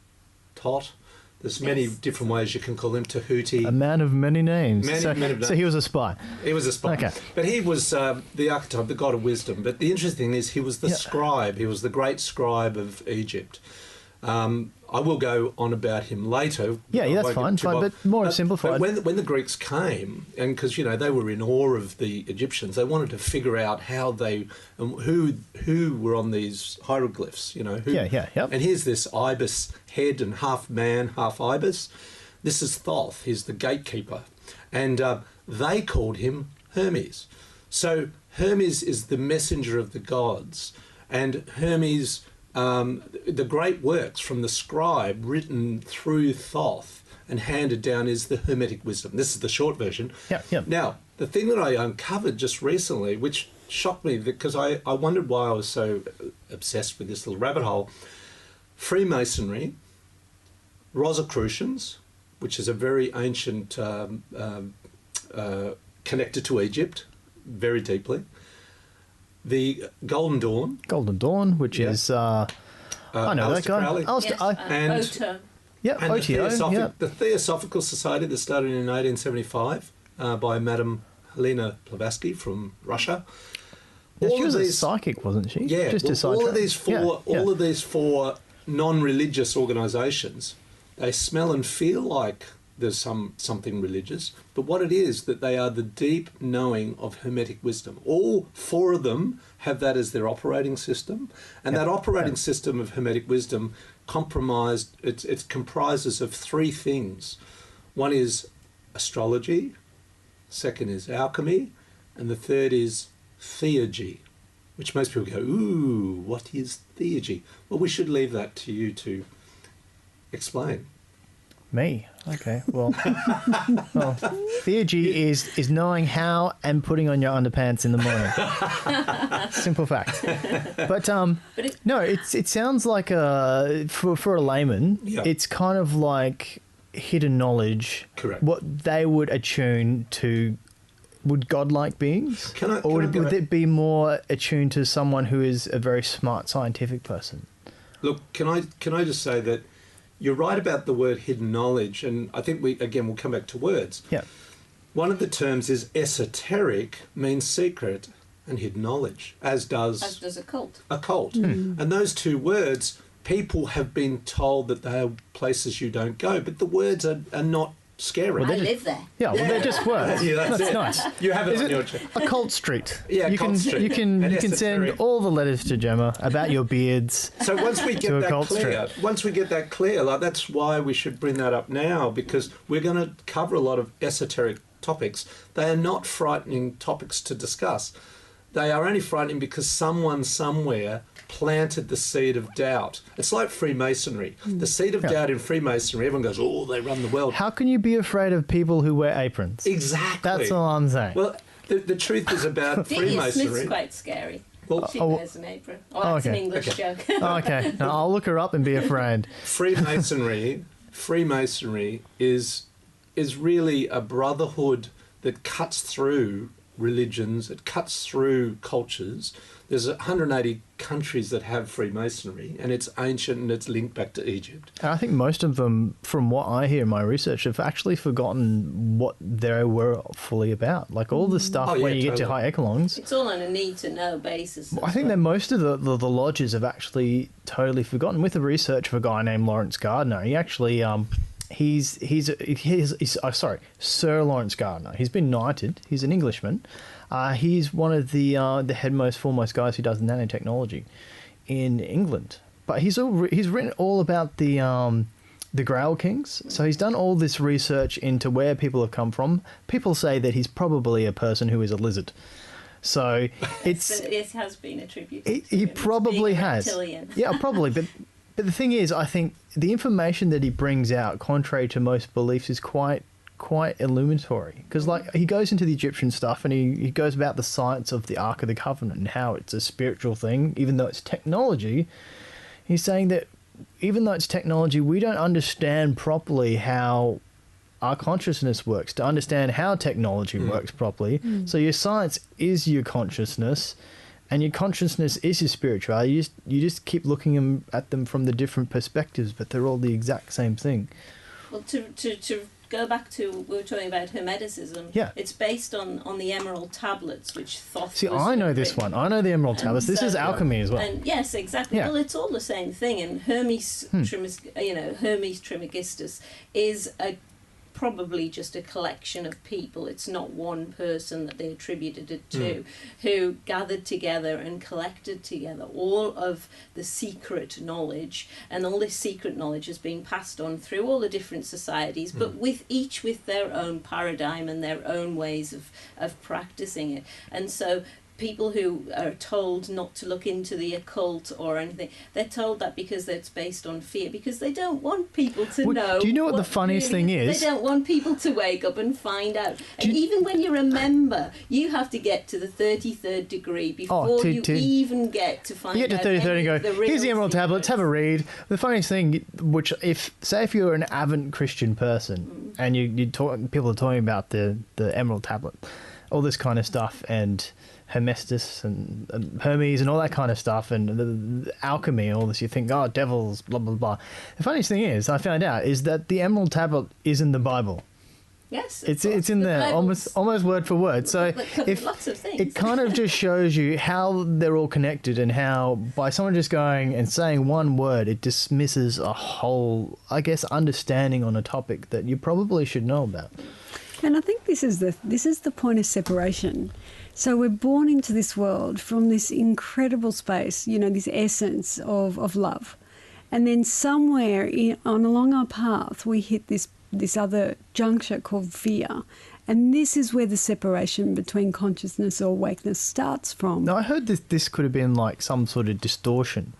Tot. There's many different ways you can call him. Tahuti. A man of many names. So he was a spy. He was a spy. Okay. But he was the archetype, the god of wisdom. But the interesting thing is he was the scribe. He was the great scribe of Egypt. I will go on about him later. Yeah, that's fine, but more simplified. But when the Greeks came, and because, you know, they were in awe of the Egyptians, they wanted to figure out how they, who were on these hieroglyphs, you know. Who, Yep. And here's this ibis head and half man, half ibis. This is Thoth, he's the gatekeeper. And they called him Hermes. So Hermes is the messenger of the gods, and Hermes, the great works from the scribe written through Thoth and handed down is the Hermetic wisdom. This is the short version. Yep. Now, the thing that I uncovered just recently, which shocked me because I wondered why I was so obsessed with this little rabbit hole, Freemasonry, Rosicrucians, which is a very ancient, connected to Egypt very deeply, the Golden Dawn, which is I know that guy. Oto. And OTO. The Theosophical Society that started in 1875 by Madame Helena Blavatsky from Russia. She was a psychic, wasn't she? Yeah. All of these four non-religious organisations, they smell and feel like there's something religious, but what it is that they are the deep knowing of Hermetic wisdom. All four of them have that as their operating system, and that operating system of Hermetic wisdom it comprises of three things. One is astrology, second is alchemy, and the third is theurgy, which most people go, ooh, what is theurgy? Well, we should leave that to you to explain. Me? Okay, well, theurgy is knowing how and putting on your underpants in the morning. Simple fact. But no, it sounds like for a layman, it's kind of like hidden knowledge. Correct. What they would attune to, would godlike beings? Would it be more attuned to someone who is a very smart scientific person? Look, can I just say that you're right about the word hidden knowledge, and I think we'll come back to words. Yeah. One of the terms is esoteric, means secret, and hidden knowledge, as does a cult. A cult. And those two words, people have been told that they are places you don't go, but the words are not scary. I live there. Yeah, well, they're just words. Yeah, that's nice. You have it on your Occult Street. Yeah, you Occult Street. You can send all the letters to Gemma about your beards. So once we get that clear, like, that's why we should bring that up now, because we're going to cover a lot of esoteric topics. They are not frightening topics to discuss. They are only frightening because someone somewhere planted the seed of doubt. It's like Freemasonry. The seed of doubt in Freemasonry, everyone goes, oh, they run the world. How can you be afraid of people who wear aprons? Exactly. That's all I'm saying. Well, the truth is about Freemasonry. Smith's quite scary. Well, she wears an apron. Oh, that's an English joke. Okay, now I'll look her up and be afraid. Freemasonry is really a brotherhood that cuts through religions, it cuts through cultures. There's 180 countries that have Freemasonry, and it's ancient and it's linked back to Egypt. And I think most of them, from what I hear in my research, have actually forgotten what they were fully about. Like all the stuff when you get to high echelons. It's all on a need-to-know basis. I think that most of the lodges have actually totally forgotten. With the research of a guy named Lawrence Gardner, he actually... He's Sir Lawrence Gardner. He's been knighted. He's an Englishman. He's one of the foremost guys who does nanotechnology in England. But he's written all about the Grail Kings. So he's done all this research into where people have come from. People say that he's probably a person who is a lizard. So it has been attributed. He probably has. Reptilian. Yeah, probably, but. But the thing is, I think the information that he brings out, contrary to most beliefs, is quite illuminatory. Because like he goes into the Egyptian stuff and he goes about the science of the Ark of the Covenant and how it's a spiritual thing, even though it's technology. He's saying that even though it's technology, we don't understand properly how our consciousness works, to understand how technology works properly. So your science is your consciousness. And your consciousness is your spirituality. You just keep looking at them from the different perspectives, but they're all the exact same thing. Well, to go back to, we were talking about Hermeticism. Yeah. It's based on the emerald tablets, which Thoth. See, was I know this written. one. I know the emerald tablets. This is so- alchemy as well. And yes, exactly. Yeah. Well, it's all the same thing. And Hermes, Hermes Trismegistus is probably just a collection of people. It's not one person that they attributed it to, who gathered together and collected together all of the secret knowledge, and all this secret knowledge has been passed on through all the different societies, but with their own paradigm and their own ways of practicing it. And so people who are told not to look into the occult or anything, they're told that because it's based on fear, because they don't want people to know. Do you know what the funniest thing is? They don't want people to wake up and find out. And even when you're a member, you have to get to the 33rd degree before you even get to find out. You get to 33rd and go, here's the emerald tablets, have a read. The funniest thing, which if you're an avid Christian person and people are talking about the emerald tablet, all this kind of stuff, and Hermestus and Hermes and all that kind of stuff, and the alchemy and all this, you think, oh, devils, blah, blah, blah. The funniest thing is, I found out, is that the emerald tablet is in the Bible. Yes, it's in there, almost word for word. So lots of things. It kind of just shows you how they're all connected, and how by someone just going and saying one word, it dismisses a whole, I guess, understanding on a topic that you probably should know about. And I think this is the point of separation. So we're born into this world from this incredible space, this essence of love. And then somewhere along our path, we hit this other juncture called fear. And this is where the separation between consciousness or awakeness starts from. Now, I heard this could have been like some sort of distortion.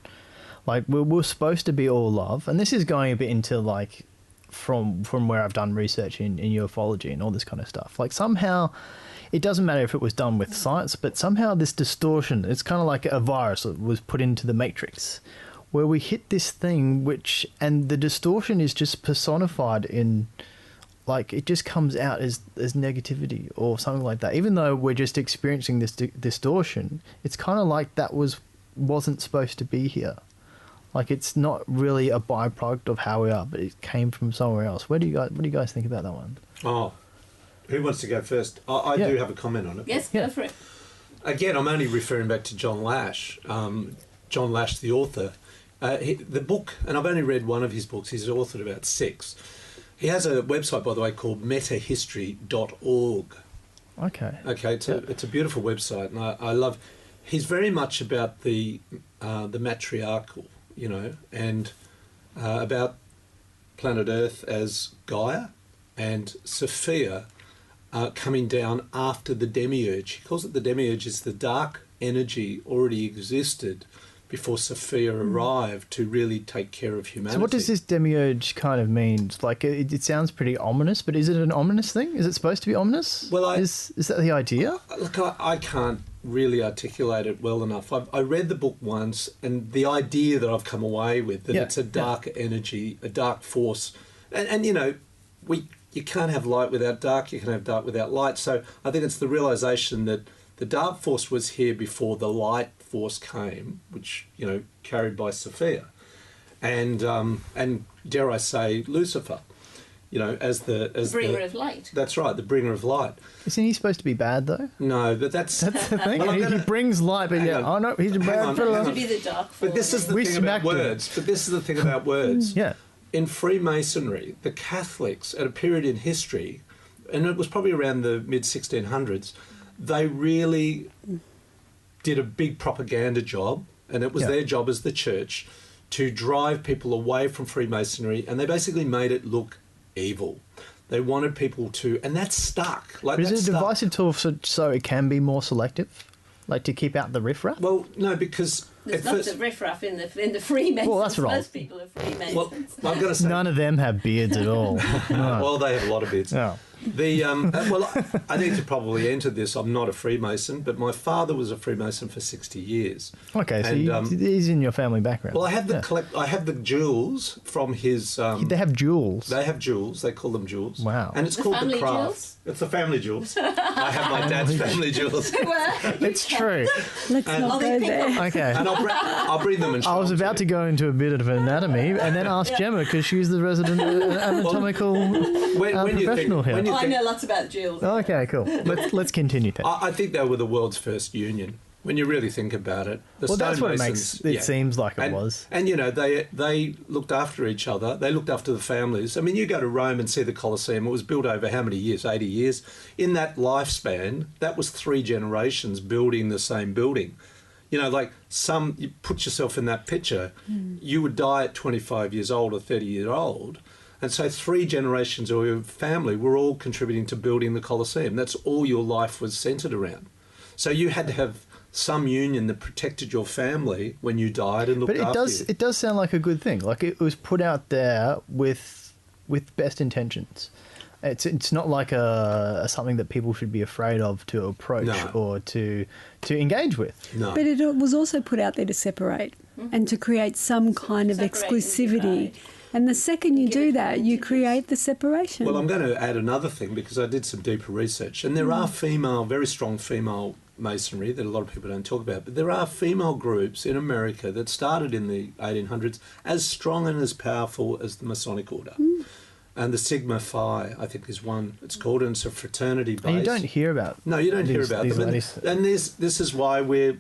Like we're supposed to be all love. And this is going a bit into like from where I've done research in ufology and all this kind of stuff. Like somehow, it doesn't matter if it was done with science, but somehow this distortion, it's kind of like a virus that was put into the matrix, where we hit this thing and the distortion is just personified in, like, it just comes out as negativity or something like that. Even though we're just experiencing this distortion, it's kind of like that wasn't supposed to be here. Like, it's not really a byproduct of how we are, but it came from somewhere else. What do you guys think about that one? Oh, who wants to go first? I do have a comment on it. Yes, go for it. Again, I'm only referring back to John Lash. John Lash, the author. The book, and I've only read one of his books, he's authored about 6. He has a website, by the way, called metahistory.org. Okay. Okay, it's a beautiful website, and I love... He's very much about the matriarchal, and about planet Earth as Gaia, and Sophia coming down after the demiurge. He calls it the demiurge. Is the dark energy already existed before Sophia arrived to really take care of humanity. So what does this demiurge kind of mean? Like, it sounds pretty ominous, but is it an ominous thing? Is it supposed to be ominous? Well, is that the idea? Look, I can't really articulate it well enough. I read the book once, and the idea that I've come away with, that it's a dark energy, a dark force, and you can't have light without dark, you can have dark without light. So I think it's the realisation that the dark force was here before the light force came, which, carried by Sophia. And dare I say, Lucifer, as the bringer of light. That's right, the bringer of light. Isn't he supposed to be bad, though? No, but that's the thing. He brings light, but no, he's a bad fellow. To be the dark force. But this is the thing about words. But this is the thing about words. Yeah. In Freemasonry, the Catholics, at a period in history, and it was probably around the mid-1600s, they really did a big propaganda job, and it was their job as the church to drive people away from Freemasonry, and they basically made it look evil. They wanted people to, and that's stuck. Like, is it a divisive tool so it can be more selective? Like, to keep out the riffraff? Well, no, because... There's lots of riffraff in the Freemasons. Well, that's right. Most people are Freemasons. Well, I'm going to say... None of them have beards at all. Well, they have a lot of beards. Yeah. I need to probably enter this. I'm not a Freemason, but my father was a Freemason for 60 years. Okay, so he's in your family background. Well, I have I have the jewels from his. They have jewels. They have jewels. They call them jewels. Wow. And it's The called the family craft. jewels? It's the family jewels. I have my dad's family jewels. It's true. Let's not go there. Okay. And I'll bring them and show I was them about to go into a bit of anatomy and then ask Gemma because she's the resident anatomical professional here. I know lots about jewels. Okay, cool. Let's continue then. I think they were the world's first union. When you really think about it, well, that's what it makes it seems like it was. And you know, they looked after each other. They looked after the families. I mean, you go to Rome and see the Colosseum. It was built over how many years? 80 years. In that lifespan, that was 3 generations building the same building. You know, like you put yourself in that picture. You would die at 25 years old or 30 years old. And so 3 generations of your family were all contributing to building the Colosseum. That's all your life was centred around. So you had to have some union that protected your family when you died and looked after you. It does sound like a good thing. Like it was put out there with best intentions. It's not like something that people should be afraid of to approach or to engage with. No. But it was also put out there to separate and to create some kind of exclusivity. And the second you do that, you create the separation. Well, I'm going to add another thing because I did some deeper research. And there are very strong female masonry that a lot of people don't talk about. But there are female groups in America that started in the 1800s as strong and as powerful as the Masonic Order. And the Sigma Phi, I think, is one it's called, and it's a fraternity base. And you don't hear about No, you don't hear about them. Ladies. And this is why we're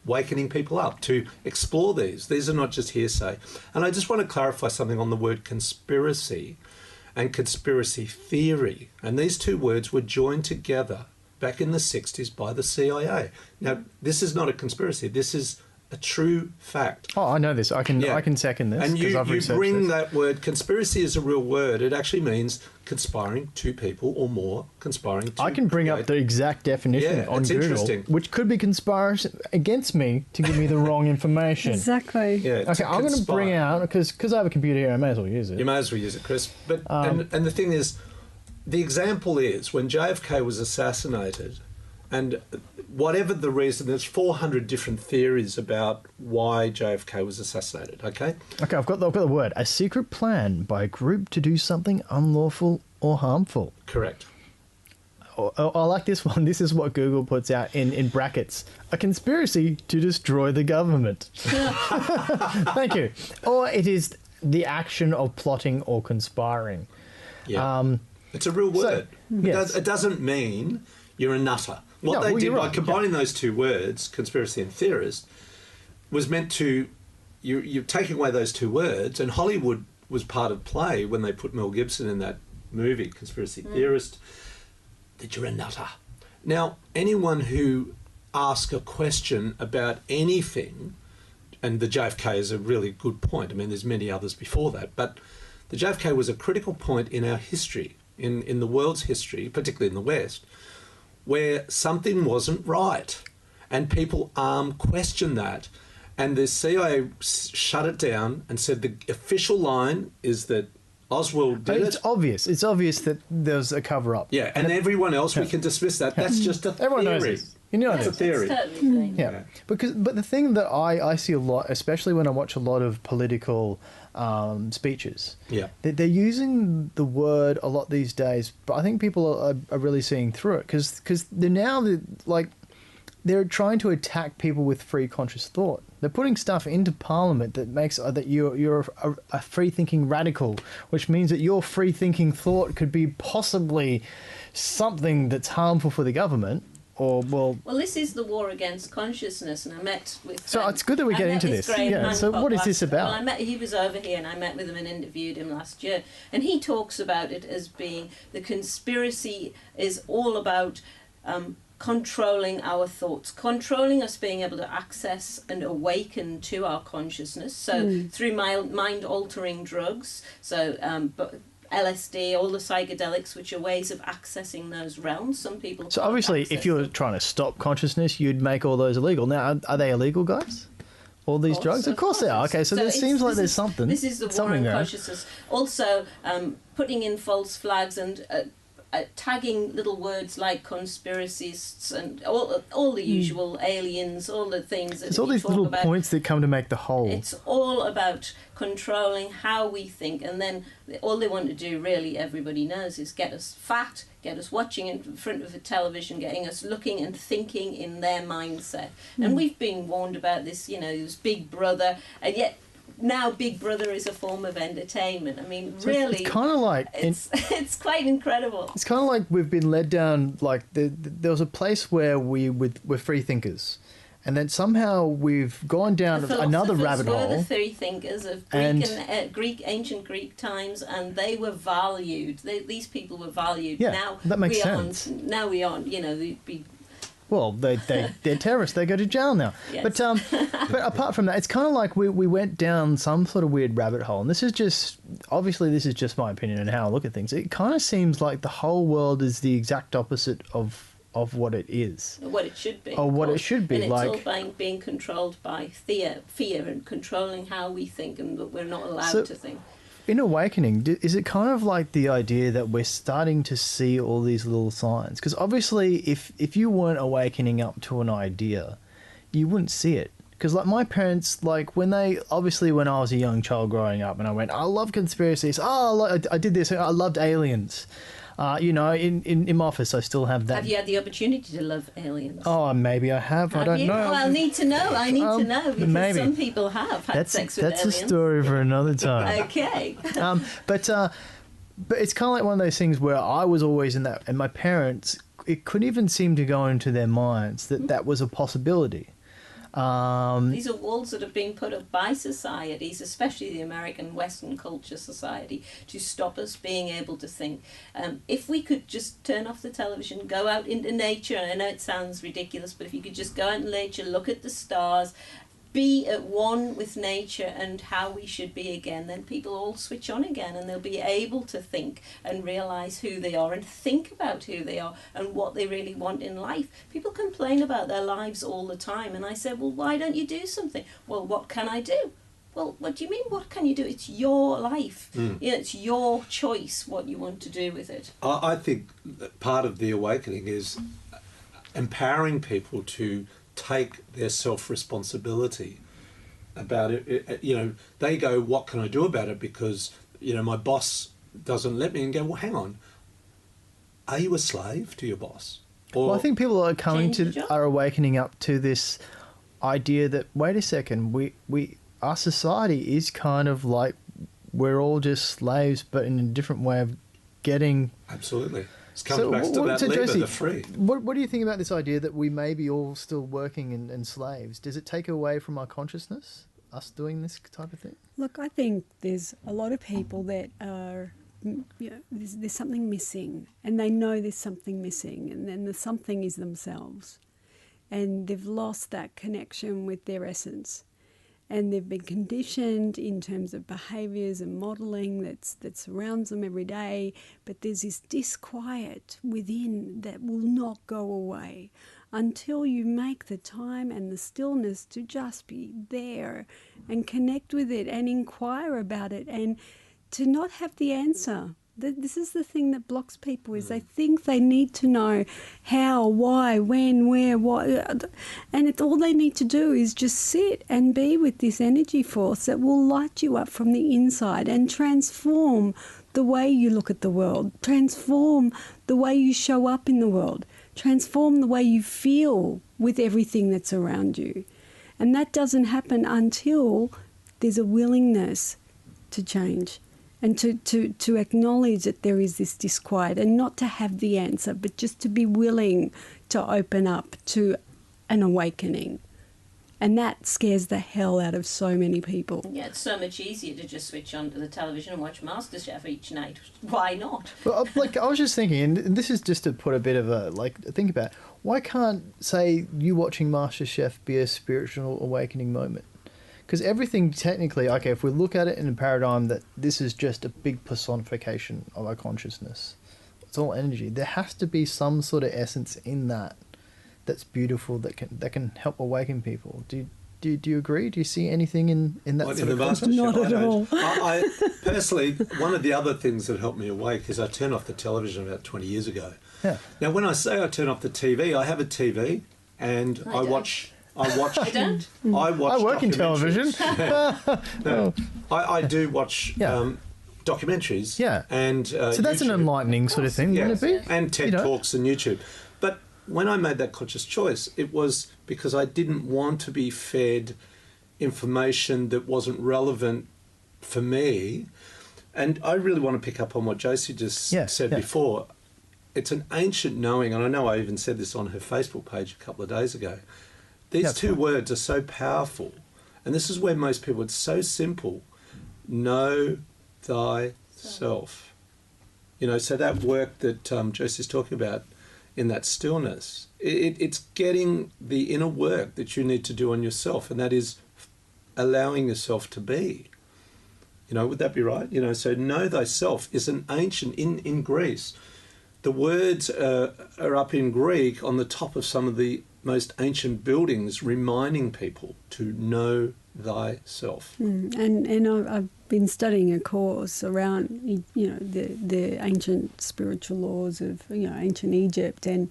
wakening people up to explore these. These are not just hearsay. And I just want to clarify something on the word conspiracy and conspiracy theory. And these two words were joined together back in the 60s by the CIA. Now, this is not a conspiracy. This is a true fact. Oh, I know this. I can second this. And you I've bring this. that word, conspiracy is a real word. It actually means conspiring, 2 people or more conspiring to I can bring up the exact definition on it's Google, interesting. which could be conspiring against me to give me the wrong information. Exactly. Yeah, Okay, I'm going to bring out, because I have a computer here, I may as well use it. You may as well use it, Kris. But and the thing is, the example is when JFK was assassinated, and whatever the reason, there's 400 different theories about why JFK was assassinated, okay? Okay, I've got the word. A secret plan by a group to do something unlawful or harmful. Correct. I like this one. This is what Google puts out in brackets. A conspiracy to destroy the government. Thank you. Or it is the action of plotting or conspiring. Yeah. It's a real word. Yes. It doesn't mean you're a nutter. What they did by combining those two words, conspiracy and theorist, was meant to... You're taking away those two words, and Hollywood was part of play when they put Mel Gibson in that movie, Conspiracy Theorist, that you're a nutter. Now, anyone who asks a question about anything, and the JFK is a really good point, I mean, there's many others before that, but the JFK was a critical point in our history, in the world's history, particularly in the West, where something wasn't right, and people questioned that. And the CIA shut it down and said the official line is that Oswald did it. It's obvious. It's obvious that there's a cover-up. Yeah, and everyone else, we can dismiss that. That's just a theory. Everyone knows this. You know it's a theory. Yeah. But the thing that I see a lot, especially when I watch a lot of political speeches, they're using the word a lot these days, but I think people are really seeing through it because they're now, they're trying to attack people with free conscious thought. They're putting stuff into Parliament that makes that you're a free-thinking radical, which means that your free-thinking thought could be possibly something that's harmful for the government. Well, this is the war against consciousness, and I met with. So it's good that we get into this. Yeah. So what is this about? Well, he was over here, and I met with him and interviewed him last year, and he talks about it as being the conspiracy is all about. Controlling our thoughts, controlling us being able to access and awaken to our consciousness. So through mind-altering drugs, so LSD, all the psychedelics, which are ways of accessing those realms. Some people. So obviously, if you're trying to stop consciousness, you'd make all those illegal. Now, are they illegal, guys? All these drugs? Of course they are. Okay, so there seems like there's something. This is the war on consciousness. Also, putting in false flags and tagging little words like conspiracists and all the usual aliens, all the things that There's all these talk little about. points that come to make the whole. It's all about controlling how we think, and then all they want to do, really, everybody knows, is get us fat, get us watching in front of the television, getting us looking and thinking in their mindset. And we've been warned about this, you know, this Big Brother, and yet now Big Brother is a form of entertainment. I mean, so really, it's kind of like it's quite incredible. It's kind of like we've been led down. Like there was a place where we're free thinkers, and then somehow we've gone down another rabbit hole. Were the free thinkers of ancient Greek times, and they were valued. These people were valued. Yeah, now that makes sense. Now we aren't. You know, well, they're terrorists. They go to jail now. Yes. But apart from that, it's kind of like we went down some sort of weird rabbit hole. And this is just my opinion and how I look at things. It kind of seems like the whole world is the exact opposite of what it is. What it should be. Or what it should be. And it's all being controlled by fear and controlling how we think, and that we're not allowed to think. In Awakening, is it kind of like the idea that we're starting to see all these little signs? Because obviously, if you weren't awakening up to an idea, you wouldn't see it. Because like my parents, like when I was a young child growing up, and I went, I love conspiracies. Oh, I did this. I loved aliens. You know, in my office, I still have that. Have you had the opportunity to love aliens? Oh, maybe I have. I don't know. Well, I need to know. I need to know, because maybe. some people have had sex with aliens. That's a story for another time. Okay. But it's kind of like one of those things where I was always in that, and my parents, it couldn't even seem to go into their minds that was a possibility. These are walls that have been put up by societies, especially the American Western culture society, to stop us being able to think. If we could just turn off the television, go out into nature, and I know it sounds ridiculous, but if you could just go out in nature, look at the stars, be at one with nature and how we should be again, then people all switch on again, and they'll be able to think and realise who they are and think about who they are and what they really want in life. People complain about their lives all the time, and I said, well, why don't you do something? Well, what can I do? Well, what do you mean, what can you do? It's your life. You know, it's your choice what you want to do with it. I think that part of the awakening is empowering people to take their self-responsibility about it. You know, they go, what can I do about it? Because, you know, my boss doesn't let me, and go, well, hang on. Are you a slave to your boss? Or, well, I think people are awakening up to this idea that, wait a second, our society is kind of like we're all just slaves, but in a different way of getting... Absolutely. It's coming back to that lever, Josie, the free. What do you think about this idea that we may be all still working and slaves? Does it take away from our consciousness, us doing this type of thing? Look, I think there's a lot of people that are, you know, there's something missing, and they know there's something missing, and then the something is themselves. And they've lost that connection with their essence. And they've been conditioned in terms of behaviours and modelling that surrounds them every day, but there's this disquiet within that will not go away until you make the time and the stillness to just be there and connect with it and inquire about it, and to not have the answer. This is the thing that blocks people, is they think they need to know how, why, when, where, what. And all they need to do is just sit and be with this energy force that will light you up from the inside and transform the way you look at the world, transform the way you show up in the world, transform the way you feel with everything that's around you. And that doesn't happen until there's a willingness to change. And to acknowledge that there is this disquiet, and not to have the answer, but just to be willing to open up to an awakening. And that scares the hell out of so many people. Yeah, it's so much easier to just switch on to the television and watch MasterChef each night. Why not? Well, like, I was just thinking, and this is just to put a bit of a, like, think about, why can't, say, you watching MasterChef be a spiritual awakening moment? Because everything technically, okay, if we look at it in a paradigm that this is just a big personification of our consciousness, it's all energy. There has to be some sort of essence in that that's beautiful, that can help awaken people. Do Do you agree? Do you see anything in that What, sort in of the concept? Not at all. I personally, one of the other things that helped me awake is I turned off the television about 20 years ago. Yeah. Now, when I say I turn off the TV, I have a TV and I watch. I don't. I watch. I work in documentaries. television. No, I do watch Yeah. documentaries. Yeah. And So that's an YouTube. enlightening sort of thing, wouldn't it be? And TED You know? Talks and YouTube. But when I made that conscious choice, it was because I didn't want to be fed information that wasn't relevant for me. And I really want to pick up on what Josie just said before. It's an ancient knowing, and I know I even said this on her Facebook page a couple of days ago. These two words are so powerful, and this is where most people, it's so simple. Know thyself. You know, so that work that Josie's talking about in that stillness, it's getting the inner work that you need to do on yourself, and that is allowing yourself to be. You know, would that be right? You know, so know thyself is an ancient, in Greece, the words are up in Greek on the top of some of the most ancient buildings, reminding people to know thyself. And I've been studying a course around, you know, the ancient spiritual laws of, you know, ancient Egypt, and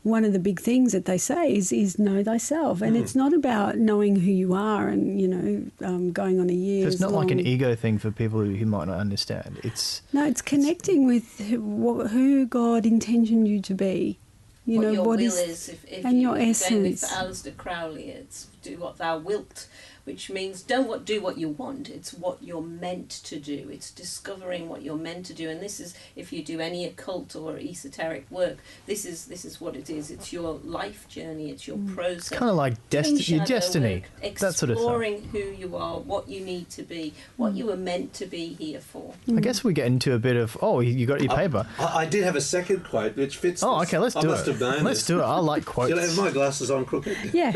one of the big things that they say is know thyself, and it's not about knowing who you are and, you know, going on a year. So it's not like an ego thing for people who might not understand. It's connecting with who God intended you to be. You what know, your what will is if and your going essence. with Aleister Crowley, it's do what thou wilt, which means don't do what you want, it's what you're meant to do. It's discovering what you're meant to do. And this is, if you do any occult or esoteric work, this is what it is. It's your life journey, it's your process. kind of like your destiny, work, that sort of stuff. exploring who you are, what you need to be, what you were meant to be here for. I guess we get into a bit of, you got your paper. I did have a second quote which fits Oh, this. okay, let's do I must it. have known Let's this. do it. I like quotes. Did I have my glasses on crooked? Yeah.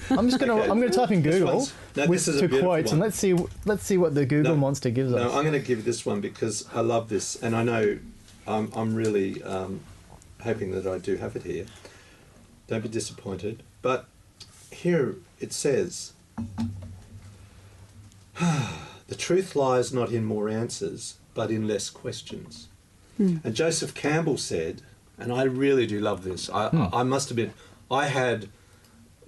I'm gonna type in Google this is a two beautiful quotes one. and let's see what the Google monster gives No, us. I'm going to give this one because I love this, and I know I'm really hoping that I do have it here. Don't be disappointed. But here it says, the truth lies not in more answers, but in less questions. And Joseph Campbell said, and I really do love this, I must admit, I had,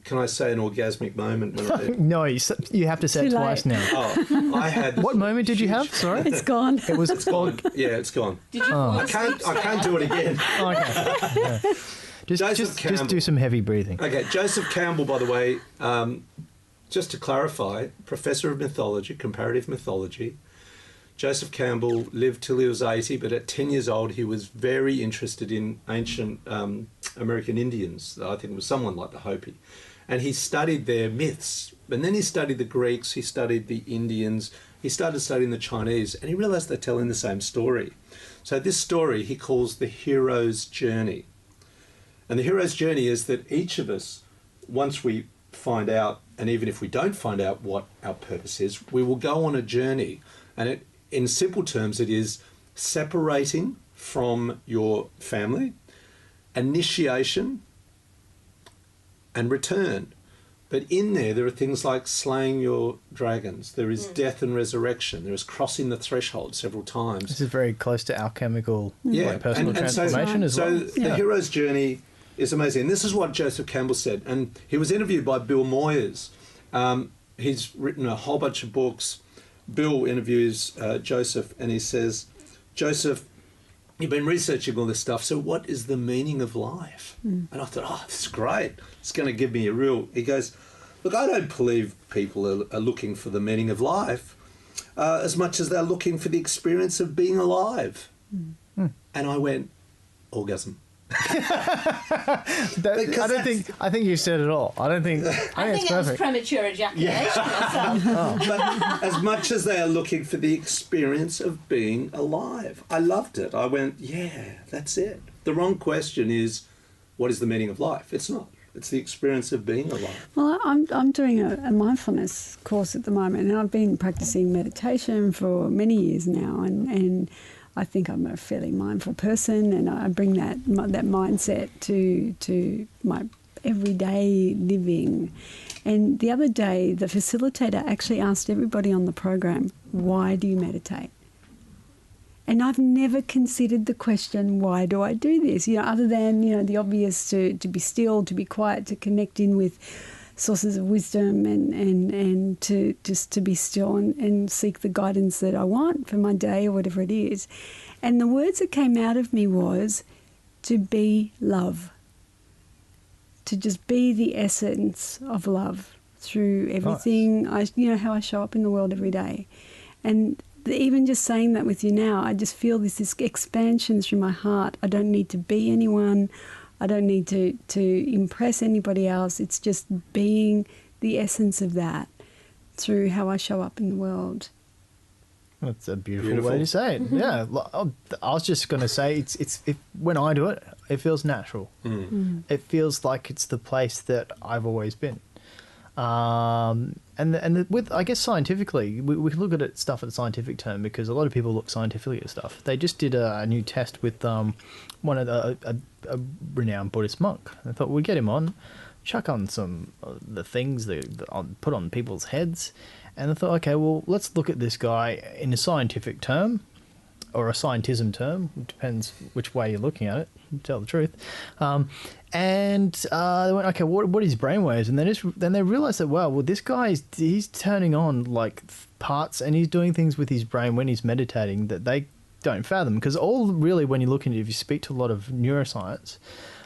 can I say, an orgasmic moment when I did. No, you have to say it Too twice late. now. Oh, I had. What moment did you have? Sorry, It's gone. It's gone. Yeah, it's gone. Did you I can't do it again. Okay. Yeah. Just Campbell. do some heavy breathing. Okay, Joseph Campbell, by the way, just to clarify, professor of mythology, comparative mythology. Joseph Campbell lived till he was 80, but at 10 years old, he was very interested in ancient American Indians. I think it was someone like the Hopi. And he studied their myths. And then he studied the Greeks, he studied the Indians, he started studying the Chinese, and he realized they're telling the same story. So this story he calls the hero's journey. And the hero's journey is that each of us, once we find out, and even if we don't find out what our purpose is, we will go on a journey. And in simple terms, it is separating from your family, initiation, and return. But in there are things like slaying your dragons. There is death and resurrection. There is crossing the threshold several times. This is very close to alchemical personal and transformation as well. So the hero's journey is amazing. And this is what Joseph Campbell said. And he was interviewed by Bill Moyers. He's written a whole bunch of books. Bill interviews Joseph and he says, Joseph, you've been researching all this stuff, so what is the meaning of life? And I thought, this is great. It's going to give me a real... He goes, look, I don't believe people are looking for the meaning of life as much as they're looking for the experience of being alive. And I went, orgasm. I think you said it all. I think I think it's it was perfect. premature ejaculation myself. But as much as they are looking for the experience of being alive. I loved it. I went, yeah, that's it. The wrong question is, what is the meaning of life? It's not. It's the experience of being alive. Well, I'm doing a mindfulness course at the moment, and I've been practicing meditation for many years now, and I think I'm a fairly mindful person, and I bring that mindset to my everyday living. And the other day, the facilitator actually asked everybody on the program, why do you meditate? And I've never considered the question, why do I do this? Other than, the obvious to be still, to be quiet, to connect in with sources of wisdom and to just to be still and seek the guidance that I want for my day or whatever it is. And the words that came out of me was to be love, to just be the essence of love through everything. Nice. How I show up in the world every day. And even just saying that with you now, I just feel this expansion through my heart. I don't need to be anyone. I don't need to impress anybody else. It's just being the essence of that through how I show up in the world. That's a beautiful way to say it. Yeah, I was just going to say it's when I do it, it feels natural. It feels like it's the place that I've always been. And with, I guess, scientifically, we can look at it stuff at a scientific term, because a lot of people look scientifically at stuff. They just did a new test with one of a renowned Buddhist monk. I thought we'd get him on, chuck on some the things that put on people's heads, and I thought, okay, well, let's look at this guy in a scientific term, or a scientism term. It depends which way you're looking at it, to tell the truth. And they went, okay, what is brainwaves? And then they realised that, wow, well, this guy, he's turning on like parts, and he's doing things with his brain when he's meditating that they don't fathom. Because all really, when you look into it, if you speak to a lot of neuroscience,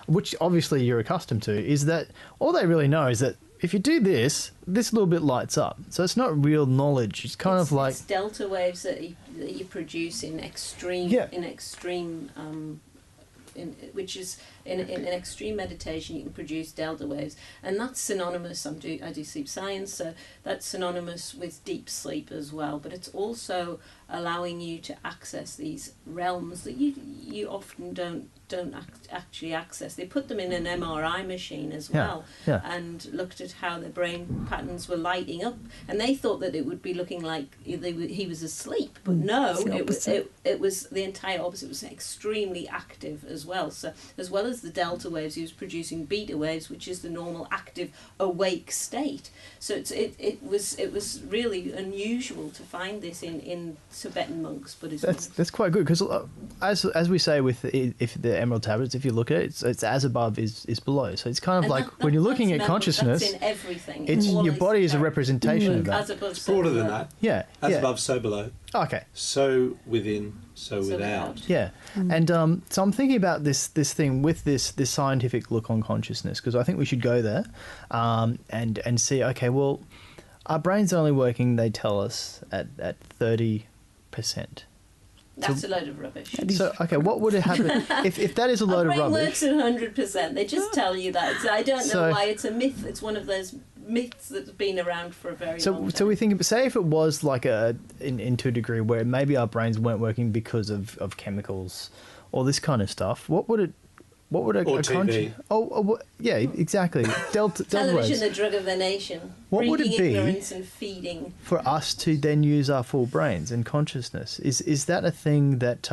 which obviously you're accustomed to, is that all they really know is that if you do this little bit lights up. So it's not real knowledge. It's kind of like... It's delta waves that you produce in extreme... Yeah. Which is in extreme meditation, you can produce delta waves, and that's synonymous. I do sleep science, so that's synonymous with deep sleep as well. But it's also allowing you to access these realms that you often don't actually access. They put them in an MRI machine as well, and looked at how the brain patterns were lighting up, and they thought that it would be looking like he was asleep, but no, it was the entire opposite. It was extremely active as well. So as well as the delta waves, he was producing beta waves, which is the normal active awake state. So it was really unusual to find this in Tibetan monks, but that's quite good, because as we say with if the emerald tablets, if you look at it, it's as above is below. So it's kind of like when you're looking at consciousness, that's in everything. It's your body is a representation of that. As above, it's broader than that. Yeah. As above, so below. Okay. So within, so without. Yeah. And so I'm thinking about this thing with this scientific look on consciousness, because I think we should go there and see, okay, well, our brain's only working, they tell us, at 30%. That's a load of rubbish. So, okay, what would happen if that is a load of rubbish? Our brain works at 100%. They just tell you that. So I don't know why it's a myth. It's one of those myths that's been around for a very long time. So we think, say if it was like in to a degree where maybe our brains weren't working because of chemicals or this kind of stuff, what would a TV. Yeah, exactly. Television, the drug of the nation. What would it be ignorance and feeding for us to then use our full brains and consciousness? Is that a thing that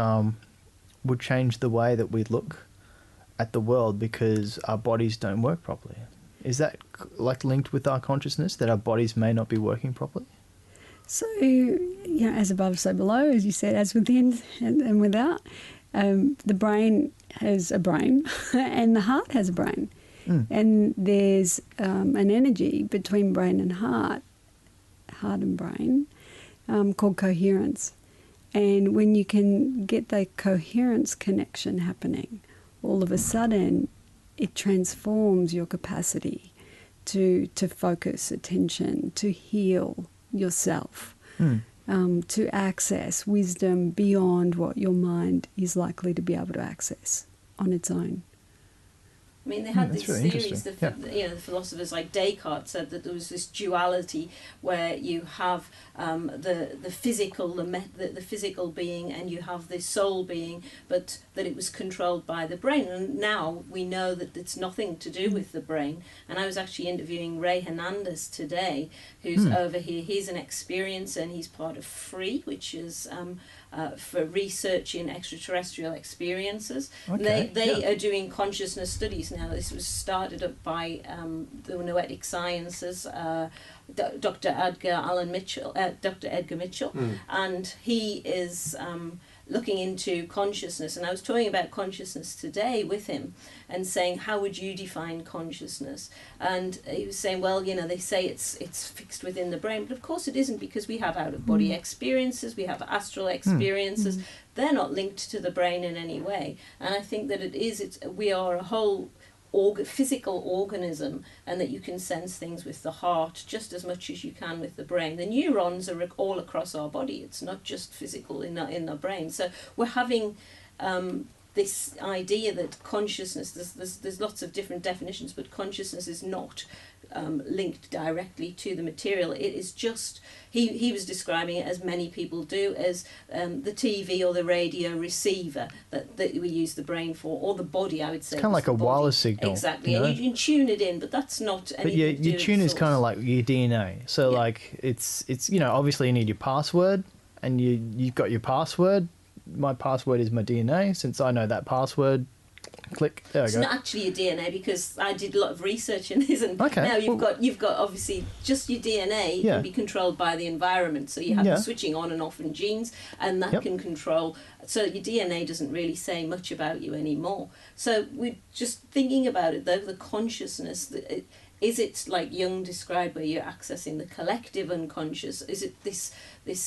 would change the way that we look at the world because our bodies don't work properly? Is that like linked with our consciousness, that our bodies may not be working properly? So, as above, so below, as you said, as within and without. The brain has a brain and the heart has a brain. And there's an energy between brain and heart and brain, called coherence. And when you can get the coherence connection happening, all of a sudden it transforms your capacity to focus attention, to heal yourself. To access wisdom beyond what your mind is likely to be able to access on its own. I mean, they had these really theories. The philosophers like Descartes said that there was this duality where you have the physical being, and you have the soul being, but that it was controlled by the brain. And now we know that it's nothing to do with the brain. And I was actually interviewing Ray Hernandez today, who's over here. He's an experiencer, and he's part of FREE, which is for research in extraterrestrial experiences. Okay, They are doing consciousness studies now. This was started up by the Noetic Sciences, Dr. Edgar Mitchell, and he is looking into consciousness. And I was talking about consciousness today with him and saying, how would you define consciousness? And he was saying, well, you know, they say it's fixed within the brain, but of course it isn't, because we have out-of-body experiences, we have astral experiences. They're not linked to the brain in any way. And I think that we are a whole physical organism, and that you can sense things with the heart just as much as you can with the brain. The neurons are all across our body. It's not just physical in our brain. So we're having this idea that consciousness, there's lots of different definitions, but consciousness is not linked directly to the material. It is just, he was describing it, as many people do, as the TV or the radio receiver that we use the brain for, or the body, I would say. It's kind of like a wireless signal. Exactly, you know? and you can tune it in, but that's not anything to do your with tune is source. kind of like your DNA. So like it's you know, obviously you need your password, and you've got your password. My password is my DNA. Since I know that password, click, there we It's go. not actually your DNA, because I did a lot of research in this, and Okay, now you've got obviously just your DNA Yeah. can be controlled by the environment. So you have Yeah. the switching on and off in genes, and that Yep. can control. So your DNA doesn't really say much about you anymore. So we're just thinking about it though, the consciousness. Is it like Jung described, where you're accessing the collective unconscious? Is it this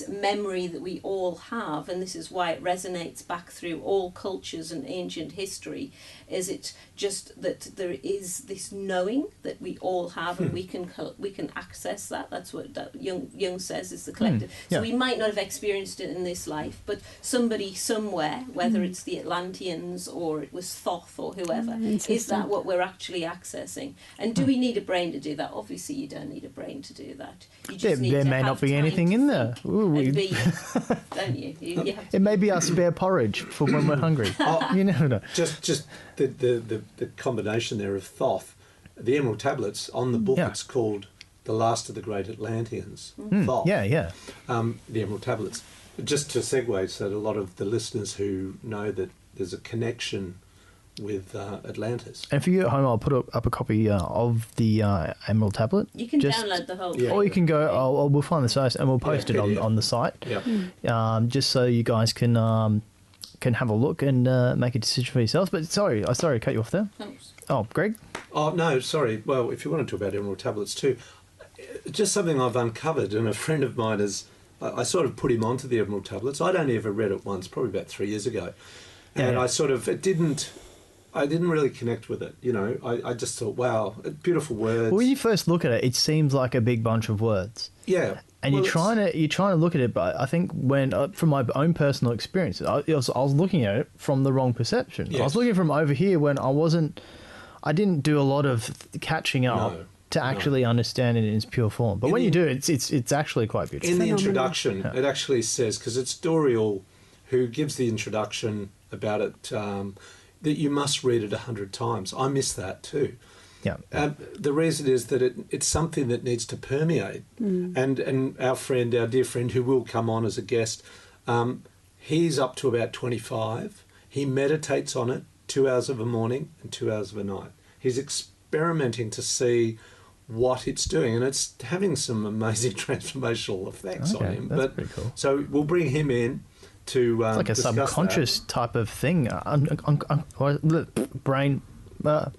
memory that we all have, and this is why it resonates back through all cultures and ancient history? Is it just that there is this knowing that we all have, and we can access that? That's what Jung says is the collective. yeah. So we might not have experienced it in this life, but somebody somewhere, whether it's the Atlanteans or it was Thoth or whoever, is that what we're actually accessing? And do we need a brain to do that? Obviously you don't need a brain to do that. You just need There to may have not be time anything to in there. think Ooh, and be, don't you? You have to it may be our spare porridge for when we're hungry. You never know. Just the combination there of Thoth, the Emerald Tablets on the book. Yeah. It's called The Last of the Great Atlanteans. Thoth. Yeah. The Emerald Tablets. Just to segue, so that a lot of the listeners who know that there's a connection with Atlantis. And for you at home, I'll put up a copy of the Emerald Tablet. You can download the whole thing. Or you can go, we'll find the size and we'll post it PDF. on the site. Yeah. Just so you guys can have a look and make a decision for yourselves. But sorry to cut you off there. Thanks. Oh, Greg? Oh, no, sorry. Well, if you want to talk about Emerald Tablets too, just something I've uncovered, and a friend of mine I sort of put him onto the Emerald Tablets. I'd only ever read it once, probably about 3 years ago. And I didn't really connect with it. You know, I just thought, wow, beautiful words. Well, when you first look at it, it seems like a big bunch of words. Yeah. And well, you're trying to look at it, but I think when from my own personal experience, I was looking at it from the wrong perception. Yes. I was looking from over here when I didn't do a lot of catching up to actually understand it in its pure form. But when you do, it's actually quite beautiful. In the introduction, it actually says, because it's Dorial who gives the introduction about it, that you must read it 100 times. I miss that too. Yeah. The reason is that it's something that needs to permeate. And our dear friend, who will come on as a guest, he's up to about 25. He meditates on it 2 hours of a morning and 2 hours of a night. He's experimenting to see what it's doing, and it's having some amazing transformational effects on him. That's pretty cool. So we'll bring him in to It's like a discuss subconscious type of thing. Brain,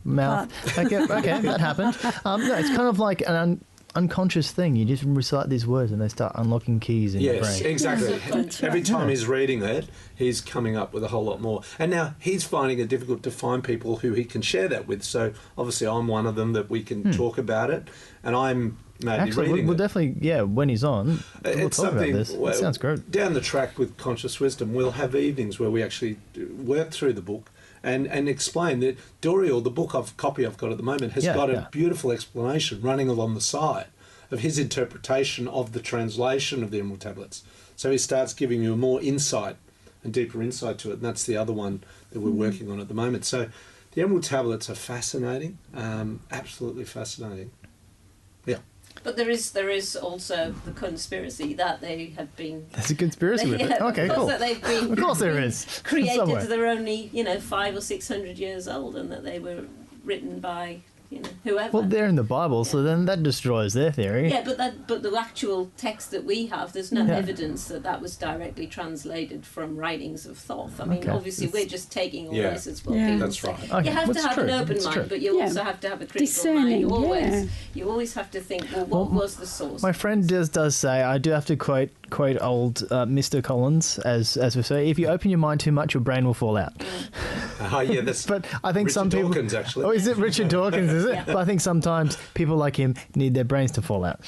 mouth. Okay, that happened. No, it's kind of like an unconscious thing. You just recite these words and they start unlocking keys in your brain. Yes, exactly. Every time he's reading it, he's coming up with a whole lot more. And now he's finding it difficult to find people who he can share that with. So obviously I'm one of them that we can talk about it. And I'm maybe Actually, reading we'll it. definitely, when he's on, we'll It's talk about something. this. It sounds great. Down the track with Conscious Wisdom, we'll have evenings where we actually work through the book and explain that Dorial, the copy I've got at the moment, has got a beautiful explanation running along the side of his interpretation of the translation of the Emerald Tablets. So he starts giving you a more insight and deeper insight to it, and that's the other one that we're working on at the moment. So the Emerald Tablets are fascinating, absolutely fascinating. Yeah. But there is also the conspiracy that they have been. There's a conspiracy with it. Okay, cool. That they've been, of course there is. Created. Somewhere. They're only 500 or 600 years old, and that they were written by whoever. Well, they're in the Bible, so then that destroys their theory. Yeah, but the actual text that we have, there's no evidence that was directly translated from writings of Thoth. I mean, obviously we're just taking all this as well. Yeah. That's right. Okay, You have to have an open That's mind, true. but you also have to have a critical Discerning, mind. You always have to think, well, what was the source? My friend does say, I do have to quote old Mr. Collins, as we say, if you open your mind too much, your brain will fall out. Yeah, that's But I think Richard some people... Dawkins, actually. Oh, is it Richard Dawkins, is it? But I think sometimes people like him need their brains to fall out.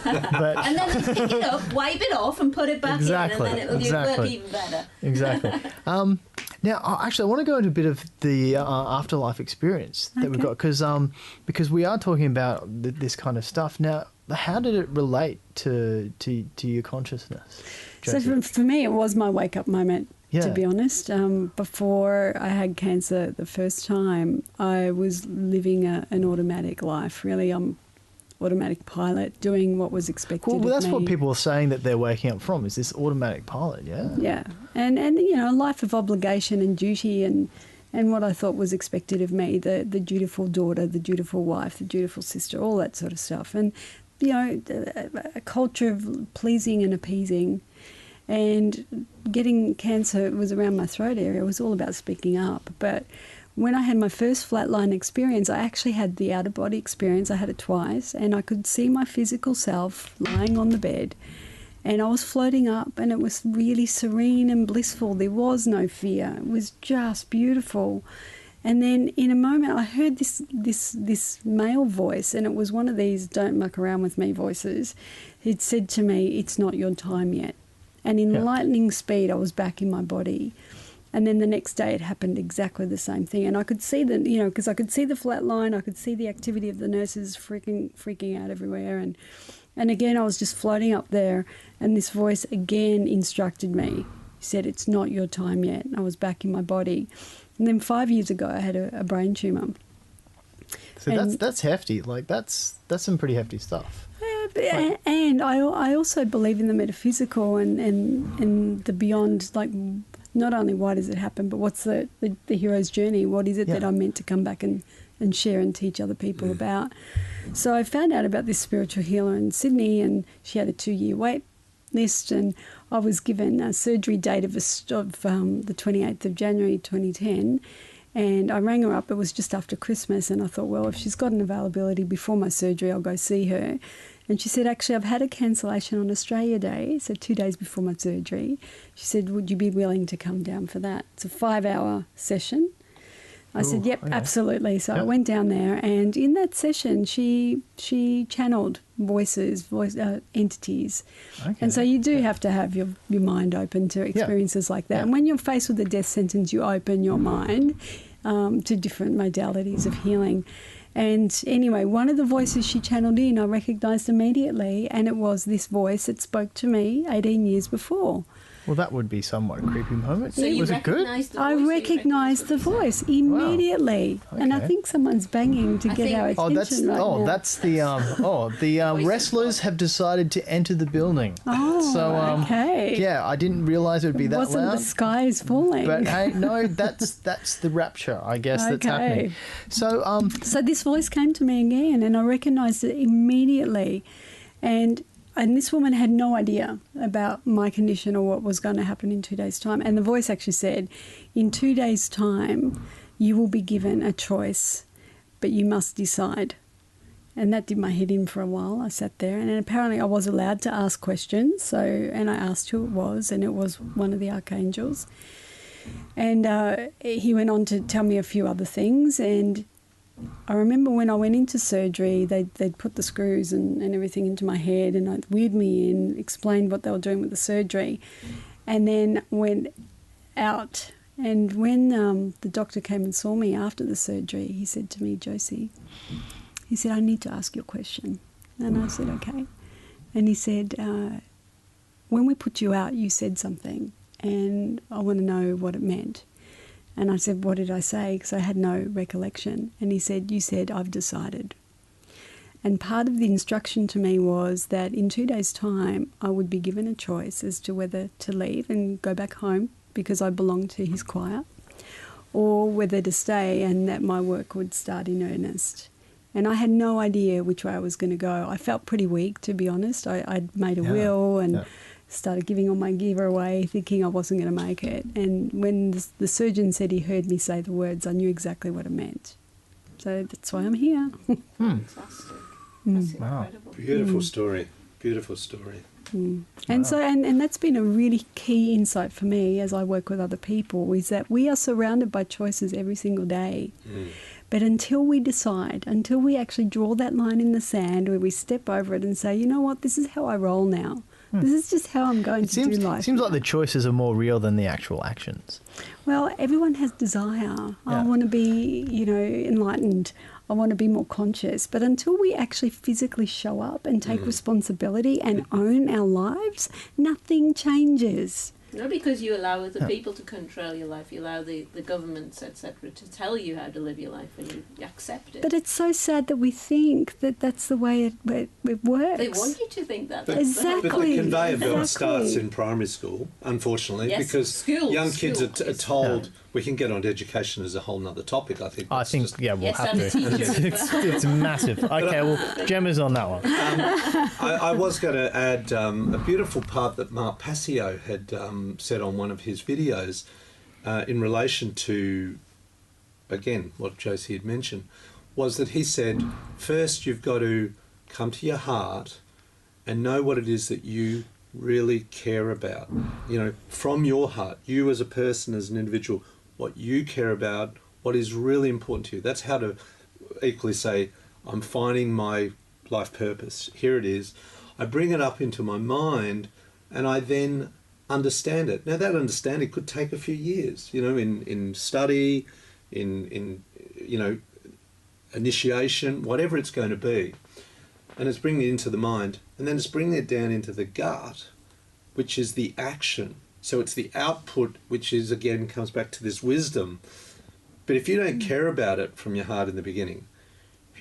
But And then they pick it up, wipe it off, and put it back Exactly, in, and then it'll work even better. Exactly. Now, actually, I want to go into a bit of the afterlife experience that we've got, because we are talking about this kind of stuff. Now, how did it relate to your consciousness, So Josie? for me, it was my wake-up moment, to be honest. Before I had cancer the first time, I was living an automatic life, really. Automatic pilot, doing what was expected Well, of that's me. what people are saying that they're waking up from, is this automatic pilot, yeah? Yeah, and a life of obligation and duty and what I thought was expected of me, the dutiful daughter, the dutiful wife, the dutiful sister, all that sort of stuff. And, a culture of pleasing and appeasing. And getting cancer was around my throat area. It was all about speaking up. But when I had my first flatline experience, I actually had the out-of-body experience. I had it twice, and I could see my physical self lying on the bed, and I was floating up, and it was really serene and blissful. There was no fear. It was just beautiful. And then in a moment, I heard this male voice, and it was one of these "don't muck around with me" voices. It said to me, "It's not your time yet." And in lightning speed, I was back in my body. And then the next day it happened exactly the same thing. And I could see because I could see the flat line, I could see the activity of the nurses freaking out everywhere. And again, I was just floating up there, and this voice again instructed me. He said, "It's not your time yet." And I was back in my body. And then 5 years ago, I had a brain tumour. So that's hefty. Like, that's some pretty hefty stuff. And I also believe in the metaphysical and the beyond, like, not only why does it happen, but what's the hero's journey? What is it that I'm meant to come back and share and teach other people about? So I found out about this spiritual healer in Sydney, and she had a 2-year wait list, and I was given a surgery date of the 28th of January 2010. And I rang her up. It was just after Christmas, and I thought, well, if she's got an availability before my surgery, I'll go see her. And she said, actually, I've had a cancellation on Australia Day, so 2 days before my surgery. She said, would you be willing to come down for that? It's a 5-hour session. I said, yep, absolutely. So I went down there, and in that session, she channeled voices, entities. Okay. And so you do have to have your mind open to experiences like that. And when you're faced with a death sentence, you open your mind to different modalities of healing. And anyway, one of the voices she channeled in, I recognised immediately, and it was this voice that spoke to me 18 years before. Well, that would be somewhat a creepy moment. So was it good? I recognised the voice immediately. Wow. Okay. And I think someone's banging to get our attention now. That's the wrestlers have decided to enter the building. Oh, okay. Yeah, I didn't realise it would be that loud. Wasn't the skies falling? But hey, no, that's the rapture, I guess, that's happening. So so this voice came to me again, and I recognised it immediately, and this woman had no idea about my condition or what was going to happen in 2 days' time. And the voice actually said, in 2 days' time, you will be given a choice, but you must decide. And that did my head in for a while. I sat there, and then apparently I was allowed to ask questions. And I asked who it was, and it was one of the archangels. And he went on to tell me a few other things, and I remember when I went into surgery, they'd put the screws and everything into my head, and they'd wheeled me in, explained what they were doing with the surgery, and then went out. And when the doctor came and saw me after the surgery, he said to me, "Josie," he said, "I need to ask you a question." And I said, "Okay." And he said, "When we put you out, you said something, and I want to know what it meant." And I said, "What did I say?" Because I had no recollection. And he said, "You said, I've decided." And part of the instruction to me was that in 2 days' time, I would be given a choice as to whether to leave and go back home because I belonged to his choir, or whether to stay and that my work would start in earnest. And I had no idea which way I was going to go. I felt pretty weak, to be honest. I'd made a will and started giving all my gear away, thinking I wasn't going to make it. And when the surgeon said he heard me say the words, I knew exactly what it meant. So that's why I'm here. Fantastic. That's incredible. Beautiful story. Beautiful story. And so, and that's been a really key insight for me as I work with other people, is that we are surrounded by choices every single day. But until we decide, until we actually draw that line in the sand where we step over it and say, you know what, this is how I roll now. This is just how I'm going to do life. It seems like the choices are more real than the actual actions. Well, everyone has desire. I want to be, enlightened. I want to be more conscious. But until we actually physically show up and take responsibility and own our lives, nothing changes. No, because you allow other people to control your life. You allow the governments, etc., to tell you how to live your life, and you accept it. But it's so sad that we think that that's the way it works. They want you to think that. Exactly. But the conveyor belt starts in primary school, unfortunately, because young kids are told... We can get on to education as a whole nother topic, I think. We'll have to. It's massive. Okay, well, Gemma's on that one. I was going to add a beautiful part that Mark Passio had said on one of his videos in relation to, again, what Josie had mentioned, was that he said, first you've got to come to your heart and know what it is that you really care about. From your heart, you as a person, as an individual, what you care about, what is really important to you. That's how to equally say, I'm finding my life purpose. Here it is. I bring it up into my mind and I then understand it. Now that understanding could take a few years, in study, in initiation, whatever it's going to be. And it's bringing it into the mind. And then it's bringing it down into the gut, which is the action. So it's the output, which is, again, comes back to this wisdom. But if you don't care about it from your heart in the beginning,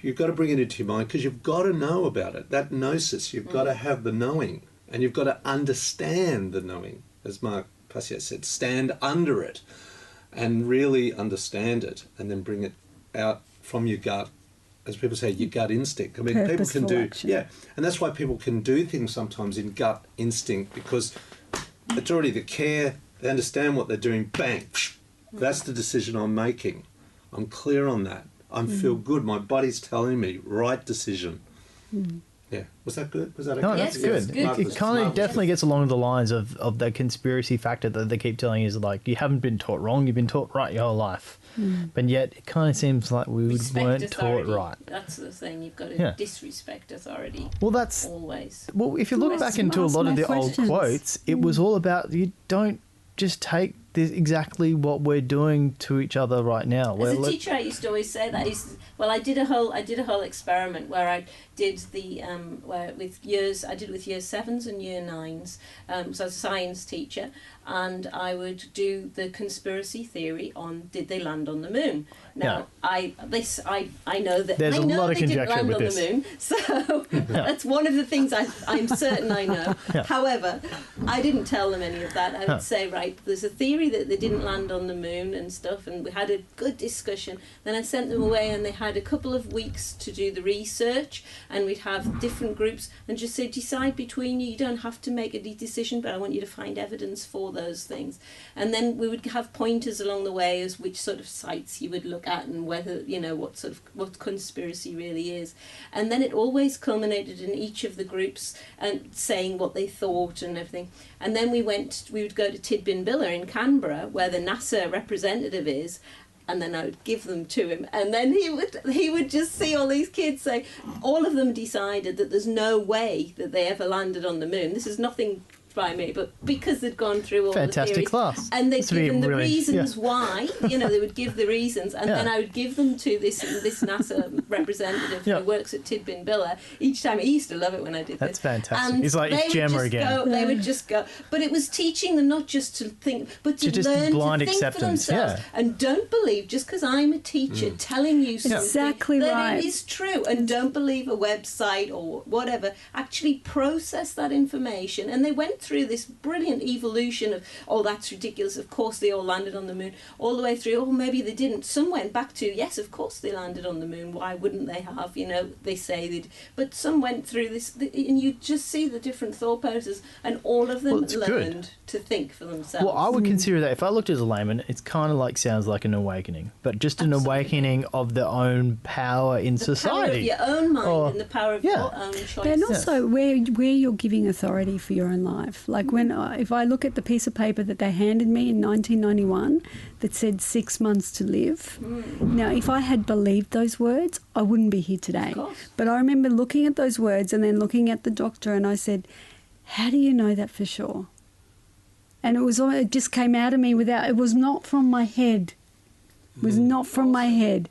you've got to bring it into your mind because you've got to know about it. That gnosis, you've got to have the knowing. And you've got to understand the knowing. As Mark Passio said, stand under it and really understand it and then bring it out from your gut. As people say, your gut instinct. I mean, people can do... Action. Yeah, and that's why people can do things sometimes in gut instinct because... It's already the care, they understand what they're doing, bang, that's the decision I'm making. I'm clear on that. I feel good, my body's telling me, right decision. Yeah, was that good? Was that okay? No, that's good. It kind of definitely gets along the lines of the conspiracy factor that they keep telling you is like, you haven't been taught wrong, you've been taught right your whole life. But yet it kind of seems like we weren't taught right. That's the thing, you've got to disrespect authority. Well, that's always. Well, if you look back into a lot of the old quotes, it was all about you don't just take this exactly what we're doing to each other right now. As a teacher, I used to always say that. I did a whole experiment where I did with year 7s and year 9s. So I was a science teacher, and I would do the conspiracy theory on did they land on the moon. Now I know that there's a lot of conjecture with this. They didn't land on the moon, so that's one of the things I'm certain I know. However, I didn't tell them any of that. I would say, right, there's a theory that they didn't land on the moon and stuff, and we had a good discussion. Then I sent them away and they had a couple of weeks to do the research, and we'd have different groups and just say, decide between you. You don't have to make a decision, but I want you to find evidence for those things. And then we would have pointers along the way as which sort of sites you would look at and whether, what conspiracy really is. And then it always culminated in each of the groups and saying what they thought and everything. And then we would go to Tidbinbilla in Canberra, where the NASA representative is, and then I would give them to him, and then he would just see all these kids say, all of them decided that there's no way that they ever landed on the moon. This is nothing by me, but because they'd gone through all Fantastic the theories. class. And they'd This would be given the really- reasons yeah. why, they would give the reasons, and then I would give them to this NASA representative Yeah. who works at Tidbin Billa each time. He used to love it when I did That's this. fantastic. And He's like, they it's would Gemma just again. go- They would just go. But it was teaching them not just to think, but to just learn blind to think acceptance, for themselves. yeah. And don't believe, just because I'm a teacher telling you something, Exactly that right. it is true. And don't believe a website or whatever. Actually process that information. And they went through this brilliant evolution of, oh, that's ridiculous. Of course they all landed on the moon. All the way through, oh, maybe they didn't. Some went back to, yes, of course they landed on the moon. Why wouldn't they have? They say they'd. But some went through this, and you just see the different thought processes, and all of them it's good. learned to think for themselves. Well, I would consider that, if I looked as a layman, it's kind of like, sounds like an awakening, but just an awakening of their own power in the society. power of your own mind Or- and the power of yeah. your own choice. And also where you're giving authority for your own life. Like if I look at the piece of paper that they handed me in 1991 that said 6 months to live. Now, if I had believed those words, I wouldn't be here today. Of course. But I remember looking at those words and then looking at the doctor, and I said, how do you know that for sure? And it just came out of me it was not from my head. It was not from my head.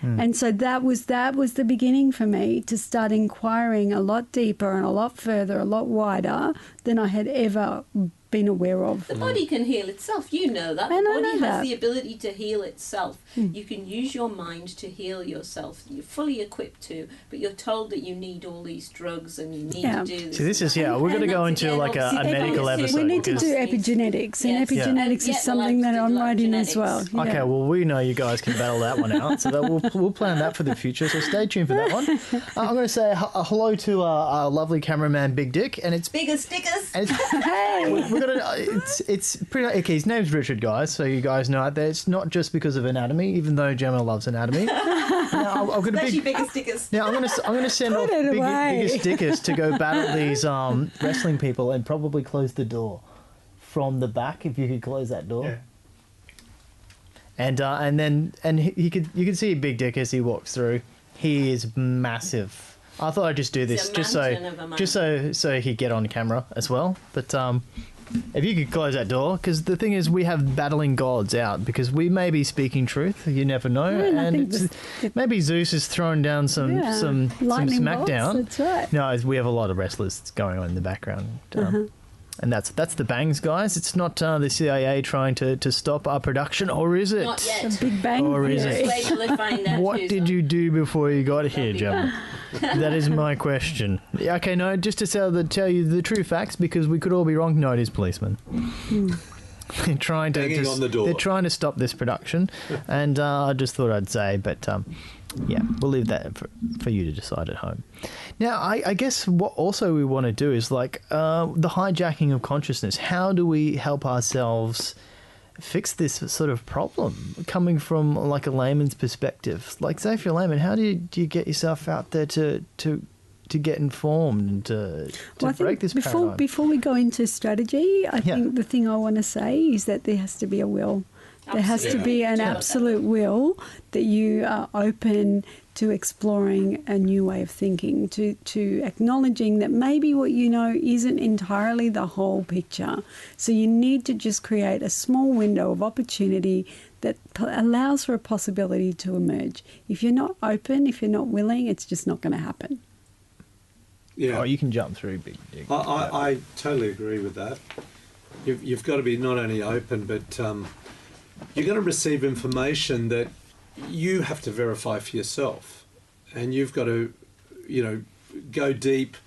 And so that was the beginning for me to start inquiring a lot deeper and a lot further, a lot wider than I had ever been aware of. The body can heal itself. You know that. And The I body know has that. the ability to heal itself. You can use your mind to heal yourself. You're fully equipped to, but you're told that you need all these drugs and you need Yeah. to do this. See, this is, and that. we're going to And go that's into again, like a obviously, medical because episode. We need to because- do epigenetics, and Yes. epigenetics Yeah. is something that I'm writing as well. Genetics. Yeah. Okay, well, we know you guys can battle that one out, so that we'll plan that for the future. So stay tuned for that one. I'm going to say a hello to our lovely cameraman, Big Dick, and it's Bigger stickers. and we're gonna. It's pretty. Okay, his name's Richard, guys. So you guys know out there, it's not just because of anatomy, even though Gemma loves anatomy. Now, I've got a Especially big. bigger stickers. Now I'm gonna send off Put it away. biggest stickers to go battle these wrestling people and probably close the door from the back, if you could close that door. Yeah. And you could see Big Dick as he walks through. He is massive. I thought I'd just do this He's a mountain of a man. just so he'd get on camera as well. But if you could close that door, because the thing is, we have battling gods out, because we may be speaking truth. You never know, and I think maybe Zeus is throwing down some lightning smackdown. bolts, that's right. No, we have a lot of wrestlers going on in the background. And that's the bangs, guys. It's not the CIA trying to stop our production, or is it? Not yet. The Big Bang Or is Theory. it? Wait till they find out What who's did on. you do before you got here, Gemma? That is my question. Yeah, okay, no, just to tell you the true facts, because we could all be wrong. No, it is policemen. They're trying to Banging on the door. They're trying to stop this production, and I just thought I'd say, but yeah, we'll leave that for you to decide at home. Now, I guess what also we want to do is like the hijacking of consciousness. How do we help ourselves fix this sort of problem, coming from like a layman's perspective? Like, say if you're a layman, how do you get yourself out there to get informed and to Well, I break think this paradigm? before we go into strategy, I think the thing I want to say is that there has to be a will. There has to be an absolute will that you are open to exploring a new way of thinking, to acknowledging that maybe what you know isn't entirely the whole picture. So you need to just create a small window of opportunity that allows for a possibility to emerge. If you're not open, if you're not willing, it's just not going to happen. Yeah. Oh, you can jump through, Big Dick. I totally agree with that. You've got to be not only open, but you're going to receive information that you have to verify for yourself, and you've got to, go deep.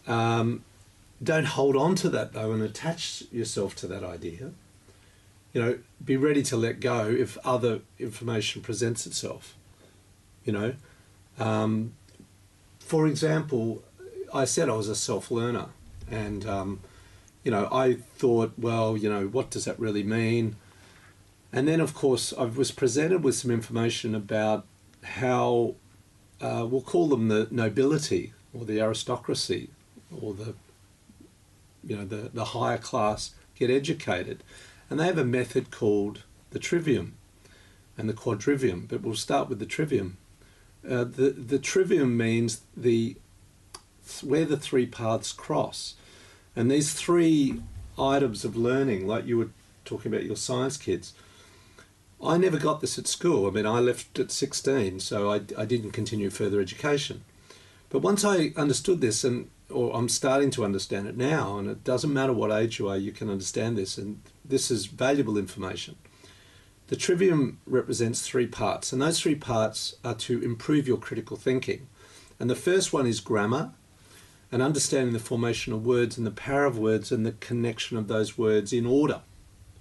Don't hold on to that though, and attach yourself to that idea. Be ready to let go if other information presents itself. For example, I said I was a self-learner, and I thought, well, what does that really mean? And then, of course, I was presented with some information about how we'll call them the nobility or the aristocracy or the higher class get educated, and they have a method called the trivium and the quadrivium. But we'll start with the trivium. The trivium means where the three paths cross. And these 3 items of learning, like you were talking about your science kids, I never got this at school. I mean, I left at 16, so I didn't continue further education. But once I understood this, or I'm starting to understand it now, and it doesn't matter what age you are, you can understand this, and this is valuable information. The trivium represents 3 parts, and those 3 parts are to improve your critical thinking. And the first one is grammar, and understanding the formation of words and the power of words and the connection of those words in order.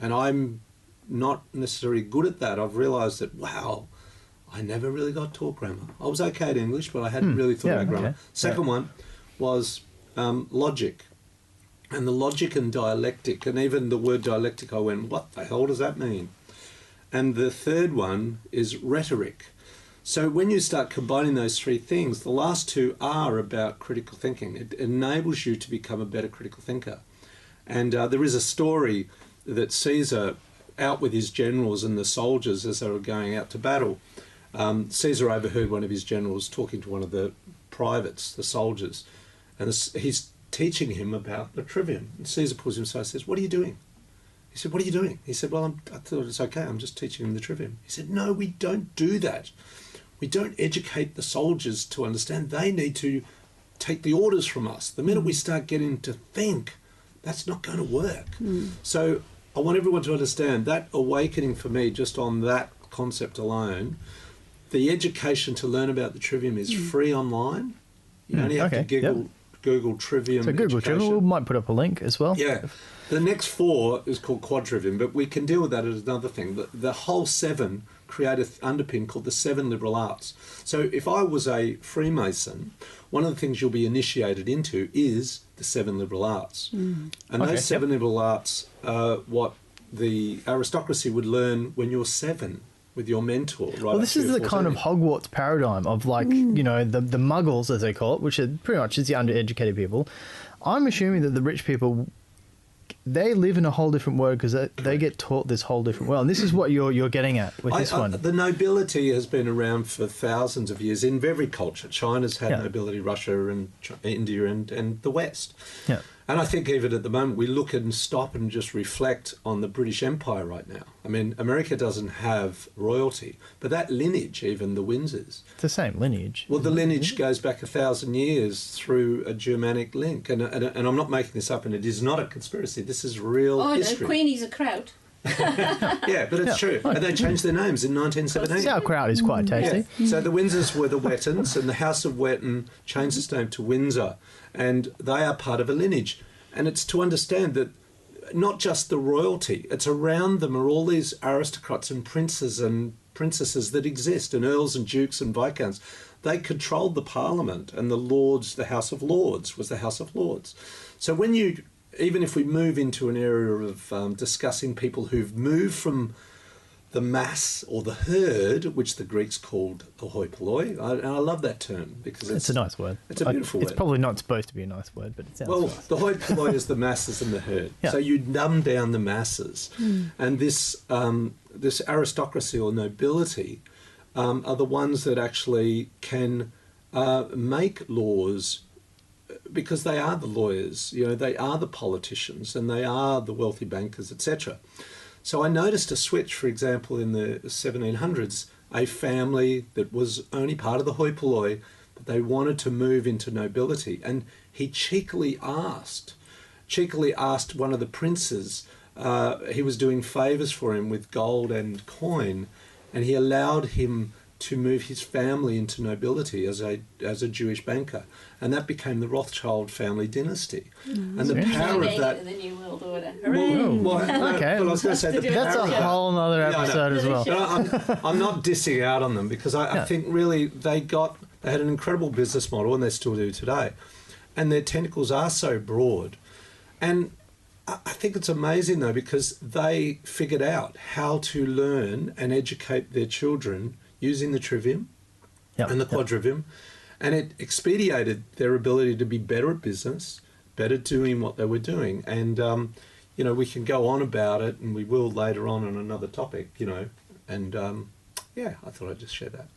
And I'm not necessarily good at that. I've realised that, wow, I never really got taught grammar. I was okay at English, but I hadn't really thought about grammar. Second one was logic. And the logic and dialectic, and even the word dialectic, I went, what the hell does that mean? And the third one is rhetoric. So when you start combining those 3 things, the last 2 are about critical thinking. It enables you to become a better critical thinker. And there is a story that Caesar, out with his generals and the soldiers as they were going out to battle, Caesar overheard one of his generals talking to one of the privates, the soldiers, and he's teaching him about the trivium. And Caesar pulls him aside and says, "What are you doing?" He said, "What are you doing?" He said, "Well, I thought it's okay. I'm just teaching him the trivium." He said, "No, we don't do that. We don't educate the soldiers to understand. They need to take the orders from us. The minute we start getting to think, that's not going to work." So I want everyone to understand that awakening for me, just on that concept alone, the education to learn about the trivium is free online. You only have to Google trivium. So Google education. Trivium, we might put up a link as well. Yeah. The next 4 is called quadrivium, but we can deal with that as another thing. The whole 7 create an underpin called the 7 liberal arts. So if I was a Freemason, one of the things you'll be initiated into is the 7 liberal arts. And those 7 liberal arts are what the aristocracy would learn when you're 7 with your mentor. Right. Well, this is the kind of Hogwarts paradigm of, like, you know, the muggles, as they call it, which are pretty much is the undereducated people. I'm assuming that the rich people, they live in a whole different world because they get taught this whole different world. And this is what you're getting at with this one. The nobility has been around for thousands of years in every culture. China's had nobility, Russia and India and the West. Yeah. And I think even at the moment we look and stop and just reflect on the British Empire right now. I mean, America doesn't have royalty, but that lineage, even the Windsors. It's the same lineage. Well, the lineage goes back 1,000 years through a Germanic link. And I'm not making this up, and it is not a conspiracy. This is real history. Oh, no, Queenie's a kraut. Yeah, but it's true. And they changed their names in 1917. Sauerkraut is quite tasty. Yeah. So the Windsors were the Wettons, and the House of Wetton changed its name to Windsor, and they are part of a lineage. And it's to understand that not just the royalty, it's around them are all these aristocrats and princes and princesses that exist, and earls and dukes and viscounts. They controlled the Parliament, and the Lords, the House of Lords was the House of Lords. So when you, even if we move into an area of discussing people who've moved from the mass or the herd, which the Greeks called the hoi polloi, and I love that term because it's a nice word. It's a beautiful word. It's probably not supposed to be a nice word, but it sounds nice. The hoi polloi is the masses and the herd. Yeah. So you dumb down the masses. And this aristocracy or nobility are the ones that actually can make laws, because they are the lawyers, you know, they are the politicians, and they are the wealthy bankers, etc. So I noticed a switch, for example, in the 1700s, a family that was only part of the hoi polloi, but they wanted to move into nobility. And he cheekily asked one of the princes, he was doing favours for him with gold and coin, and he allowed him to move his family into nobility as a Jewish banker, and that became the Rothschild family dynasty. And the power of that. The New World Order. Okay, I was going to say that's a whole other episode as well. I'm not dissing out on them, because I think really they had an incredible business model, and they still do today, and their tentacles are so broad. And I think it's amazing though, because they figured out how to learn and educate their children using the trivium and the quadrivium, and it expedited their ability to be better at business, better doing what they were doing. And you know, we can go on about it, and we will later on another topic, you know, and I thought I'd just share that.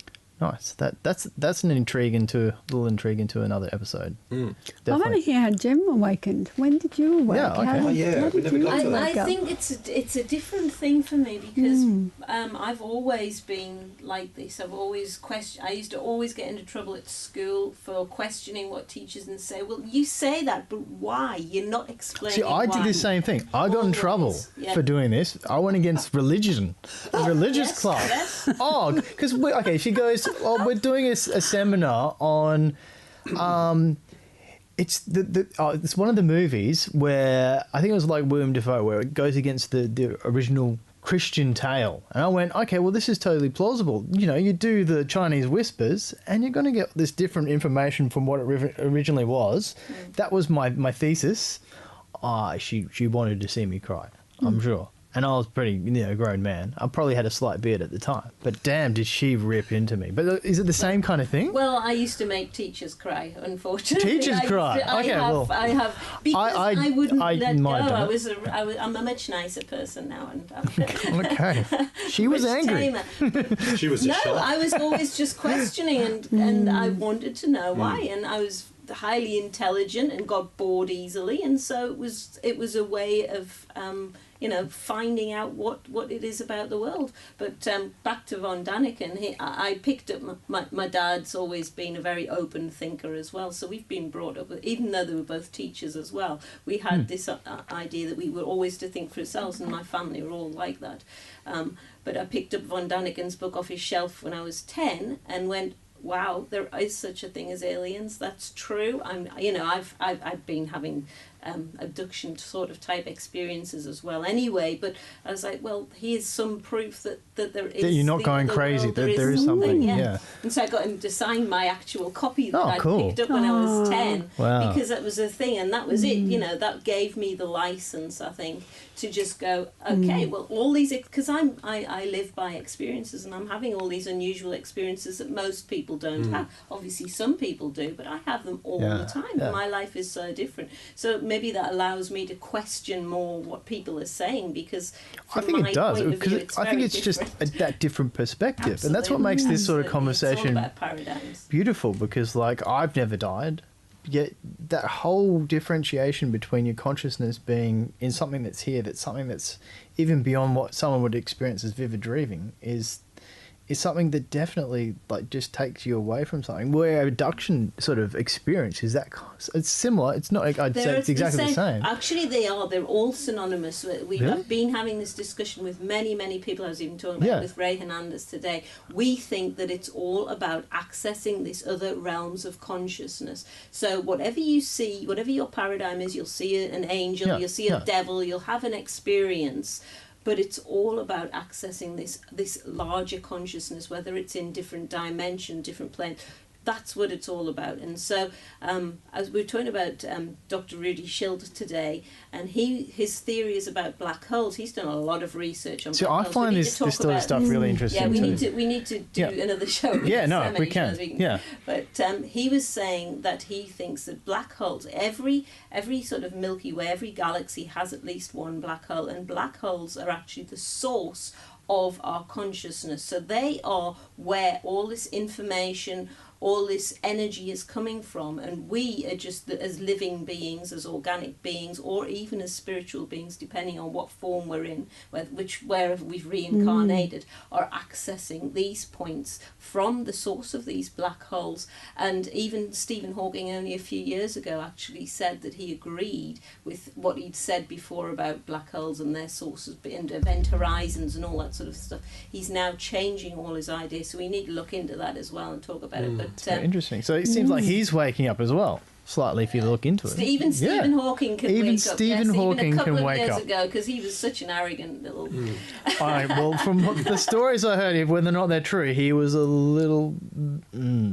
Nice. That's an little intrigue into another episode. Mm. I want to hear how Gem awakened. When did you awake? Yeah, okay. How we did never you got to that. wake I up? think it's a different thing for me because I've always been like this. I've always I used to always get into trouble at school for questioning what teachers and say, well, you say that, but why? You're not explaining. See, I did the same thing. I got in trouble for doing this. I went against religion, a religious class. Yes. Oh, because she goes, oh, we're doing a seminar on, it's it's one of the movies where I think it was like William Dafoe, where it goes against the original Christian tale. And I went, okay, well, this is totally plausible. You know, you do the Chinese whispers and you're going to get this different information from what it originally was. That was my thesis. She wanted to see me cry, I'm sure. And I was pretty, grown man. I probably had a slight beard at the time. But damn, did she rip into me. But is it the same kind of thing? Well, I used to make teachers cry, unfortunately. Teachers cry? Okay, well. I have, because I wouldn't let go. Have I'm a much nicer person now. And okay. She was angry. She was a shock. I was always just questioning and I wanted to know why. And I was highly intelligent and got bored easily. And so it was a way of... finding out what it is about the world. But back to von Daniken, I picked up, my dad's always been a very open thinker as well, so we've been brought up with, even though they were both teachers as well, we had this idea that we were always to think for ourselves, and my family were all like that. But I picked up von Daniken's book off his shelf when I was 10 and went, wow, there is such a thing as aliens. That's true. I've been having abduction sort of type experiences as well. Anyway, but I was like, well, here's some proof that there is. That you're not going crazy. That there is something. Yeah. And so I got him to sign my actual copy that I cool. picked up when I was 10, wow. because that was a thing, and that was it. That gave me the license, I think, to just go, okay, well, all these, because I live by experiences, and I'm having all these unusual experiences that most people don't have. Obviously, some people do, but I have them all the time. Yeah. My life is so different. So maybe that allows me to question more what people are saying, because I think it does, because I think it's just that different perspective. Absolutely. And that's what makes this sort of It's conversation all about paradigms. beautiful, because I've never died, yet that whole differentiation between your consciousness being in something that's here, that's something that's even beyond what someone would experience as vivid dreaming, is something that definitely just takes you away from something. Where abduction sort of experience is that it's similar. It's not. I'd say it's exactly the same. Actually, they are. They're all synonymous. I've been having this discussion with many people. I was even talking about with Ray Hernandez today. We think that it's all about accessing these other realms of consciousness. So whatever you see, whatever your paradigm is, you'll see an angel, you'll see a devil, you'll have an experience. But it's all about accessing this larger consciousness, whether it's in different dimensions, different planes. That's what it's all about. And so, as we were talking about Dr. Rudy Schild today, and his theory is about black holes. He's done a lot of research on black holes. I find this sort of stuff really interesting. Yeah, we need to do another show. We can. Yeah. But he was saying that he thinks that black holes, every sort of Milky Way, every galaxy has at least one black hole, and black holes are actually the source of our consciousness. So they are where all this information, all this energy is coming from, and we are just, as living beings, as organic beings, or even as spiritual beings, depending on what form we're in, wherever we've reincarnated, are accessing these points from the source of these black holes. And even Stephen Hawking only a few years ago actually said that he agreed with what he'd said before about black holes and their sources and event horizons and all that sort of stuff. He's now changing all his ideas, so we need to look into that as well and talk about it. But very interesting. So it seems like he's waking up as well, slightly, if you look into it. Even Stephen Hawking can wake up. Even Stephen Hawking can wake up. A couple of years ago, because he was such an arrogant little... Well, from the stories I heard, whether or not they're true, he was a little...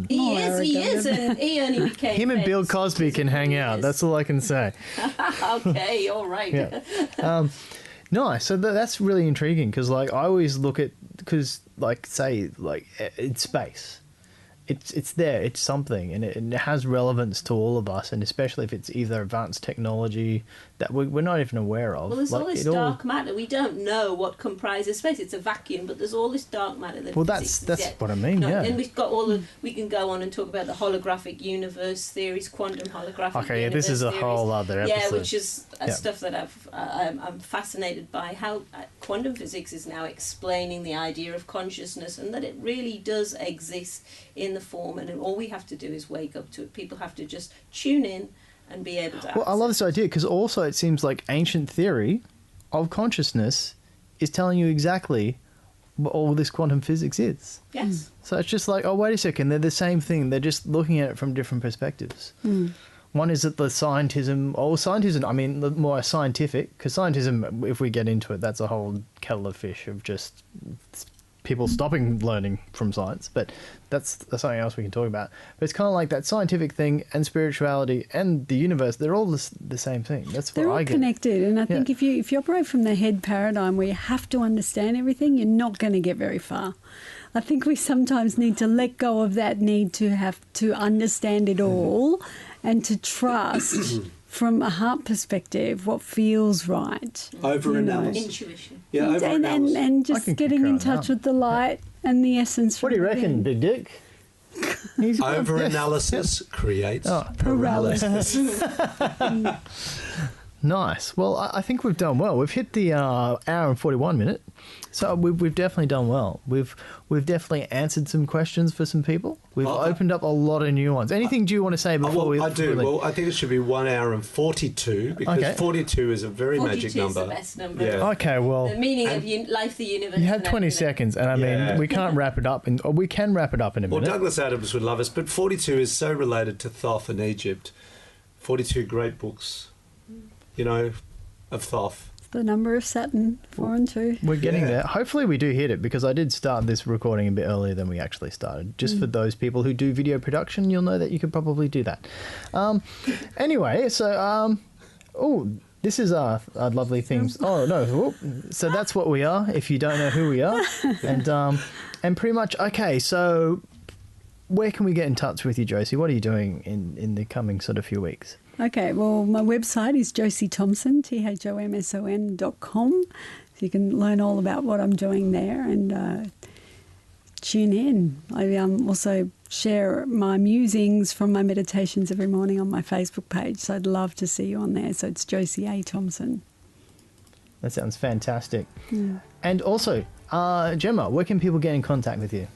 He is, and he only became... Him and Bill Cosby can hang out, that's all I can say. Okay, all right. Yeah. Nice. So that's really intriguing, because I always look at... Because, say, in space... it's there, it's something, and it has relevance to all of us, and especially if it's either advanced technology that we're not even aware of. Well, there's all this dark matter. We don't know what comprises space. It's a vacuum, but there's all this dark matter that. Well, that's what I mean. Yeah. And we've got we can go on and talk about the holographic universe theories, quantum holographic. Okay, yeah, universe this is a theories. whole other episode. Yeah, which is stuff that I'm fascinated by. How quantum physics is now explaining the idea of consciousness, and that it really does exist in the form, and all we have to do is wake up to it. People have to just tune in and be able to. Well, I love this idea because also it seems like ancient theory of consciousness is telling you exactly what all this quantum physics is. Yes. So it's just like, oh, wait a second, they're the same thing. They're just looking at it from different perspectives. One is that the scientism, I mean, the more scientific, because scientism, if we get into it, that's a whole kettle of fish of just people stopping learning from science, but that's something else we can talk about. But it's kind of like that scientific thing and spirituality and the universe, they're all the same thing. That's what They're I all get. connected, and I think if you operate from the head paradigm where you have to understand everything, you're not going to get very far. I think we sometimes need to let go of that need to have to understand it all and to trust from a heart perspective what feels right. Over-analysis. Intuition. Yeah, over-analysis. And just getting in touch with the light and the essence. What do you reckon, Big Dick? Over-analysis creates paralysis. Nice. Well, I think we've done well. We've hit the hour and 41 minute, so we've definitely done well. We've definitely answered some questions for some people. We've opened up a lot of new ones. Anything do you want to say before we? I do. Well, I think it should be 1 hour and 42 because 42 is a very magic number. 42 is the best number. Yeah. Okay. Well, The meaning of life, the universe. you have 20 seconds, and I mean, we can't wrap it up, or we can wrap it up in a minute. Well, Douglas Adams would love us, but 42 is so related to Thoth and Egypt. 42 great books, of Thoth. The number of Saturn, 4 and 2. We're getting there. Hopefully we do hit it, because I did start this recording a bit earlier than we actually started. Just for those people who do video production, you'll know that you could probably do that. Anyway, so, this is our lovely themes. Oh, no. Whoop. So that's what we are, if you don't know who we are. And pretty much, okay, so where can we get in touch with you, Josie? What are you doing in the coming sort of few weeks? Okay, well, my website is Josie Thomson, THOMSON.com. So you can learn all about what I'm doing there and tune in. I also share my musings from my meditations every morning on my Facebook page, so I'd love to see you on there. So it's Josie A. Thomson. That sounds fantastic. And also, Gemma, where can people get in contact with you?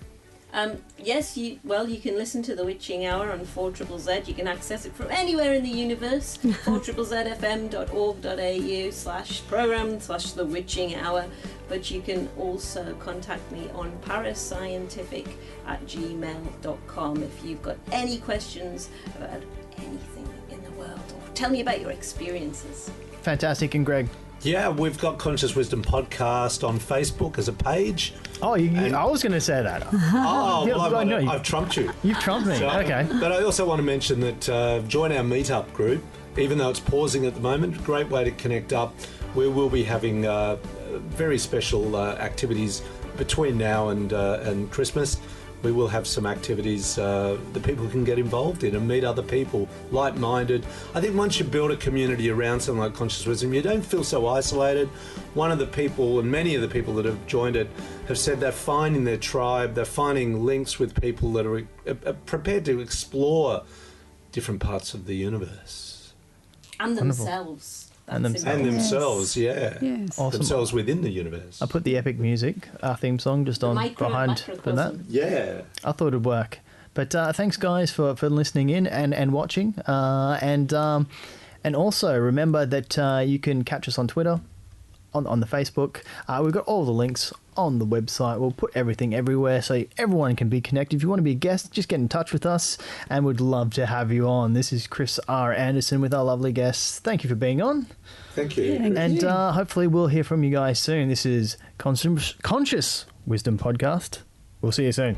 Yes, you can listen to The Witching Hour on 4ZZZ. You can access it from anywhere in the universe. 4ZZFM.org.au/program/The Witching Hour. But you can also contact me on parascientific@gmail.com if you've got any questions about anything in the world, or tell me about your experiences. Fantastic. And Greg? Yeah, we've got Conscious Wisdom Podcast on Facebook as a page. Oh, I was going to say that. I've trumped you. You've trumped me. Okay. But I also want to mention that join our meetup group, even though it's pausing at the moment. Great way to connect up. We will be having very special activities between now and Christmas. We will have some activities that people can get involved in and meet other people, like-minded. I think once you build a community around something like Conscious Wisdom, you don't feel so isolated. One of the people, and many of the people that have joined it, have said they're finding their tribe, they're finding links with people that are prepared to explore different parts of the universe. And themselves. And themselves, yeah. Yes. Awesome. Themselves within the universe. I put the epic music, our theme song, just on behind for that. Yeah. I thought it'd work. But thanks, guys, for listening in and watching. And also remember that you can catch us on Twitter, on the Facebook. We've got all the links on the website. We'll put everything everywhere so everyone can be connected. If you want to be a guest, just get in touch with us, and we'd love to have you on. This is Kris R. Anderson with our lovely guests. Thank you for being on. Thank you. Yeah, And hopefully we'll hear from you guys soon. This is Conscious Wisdom Podcast. We'll see you soon.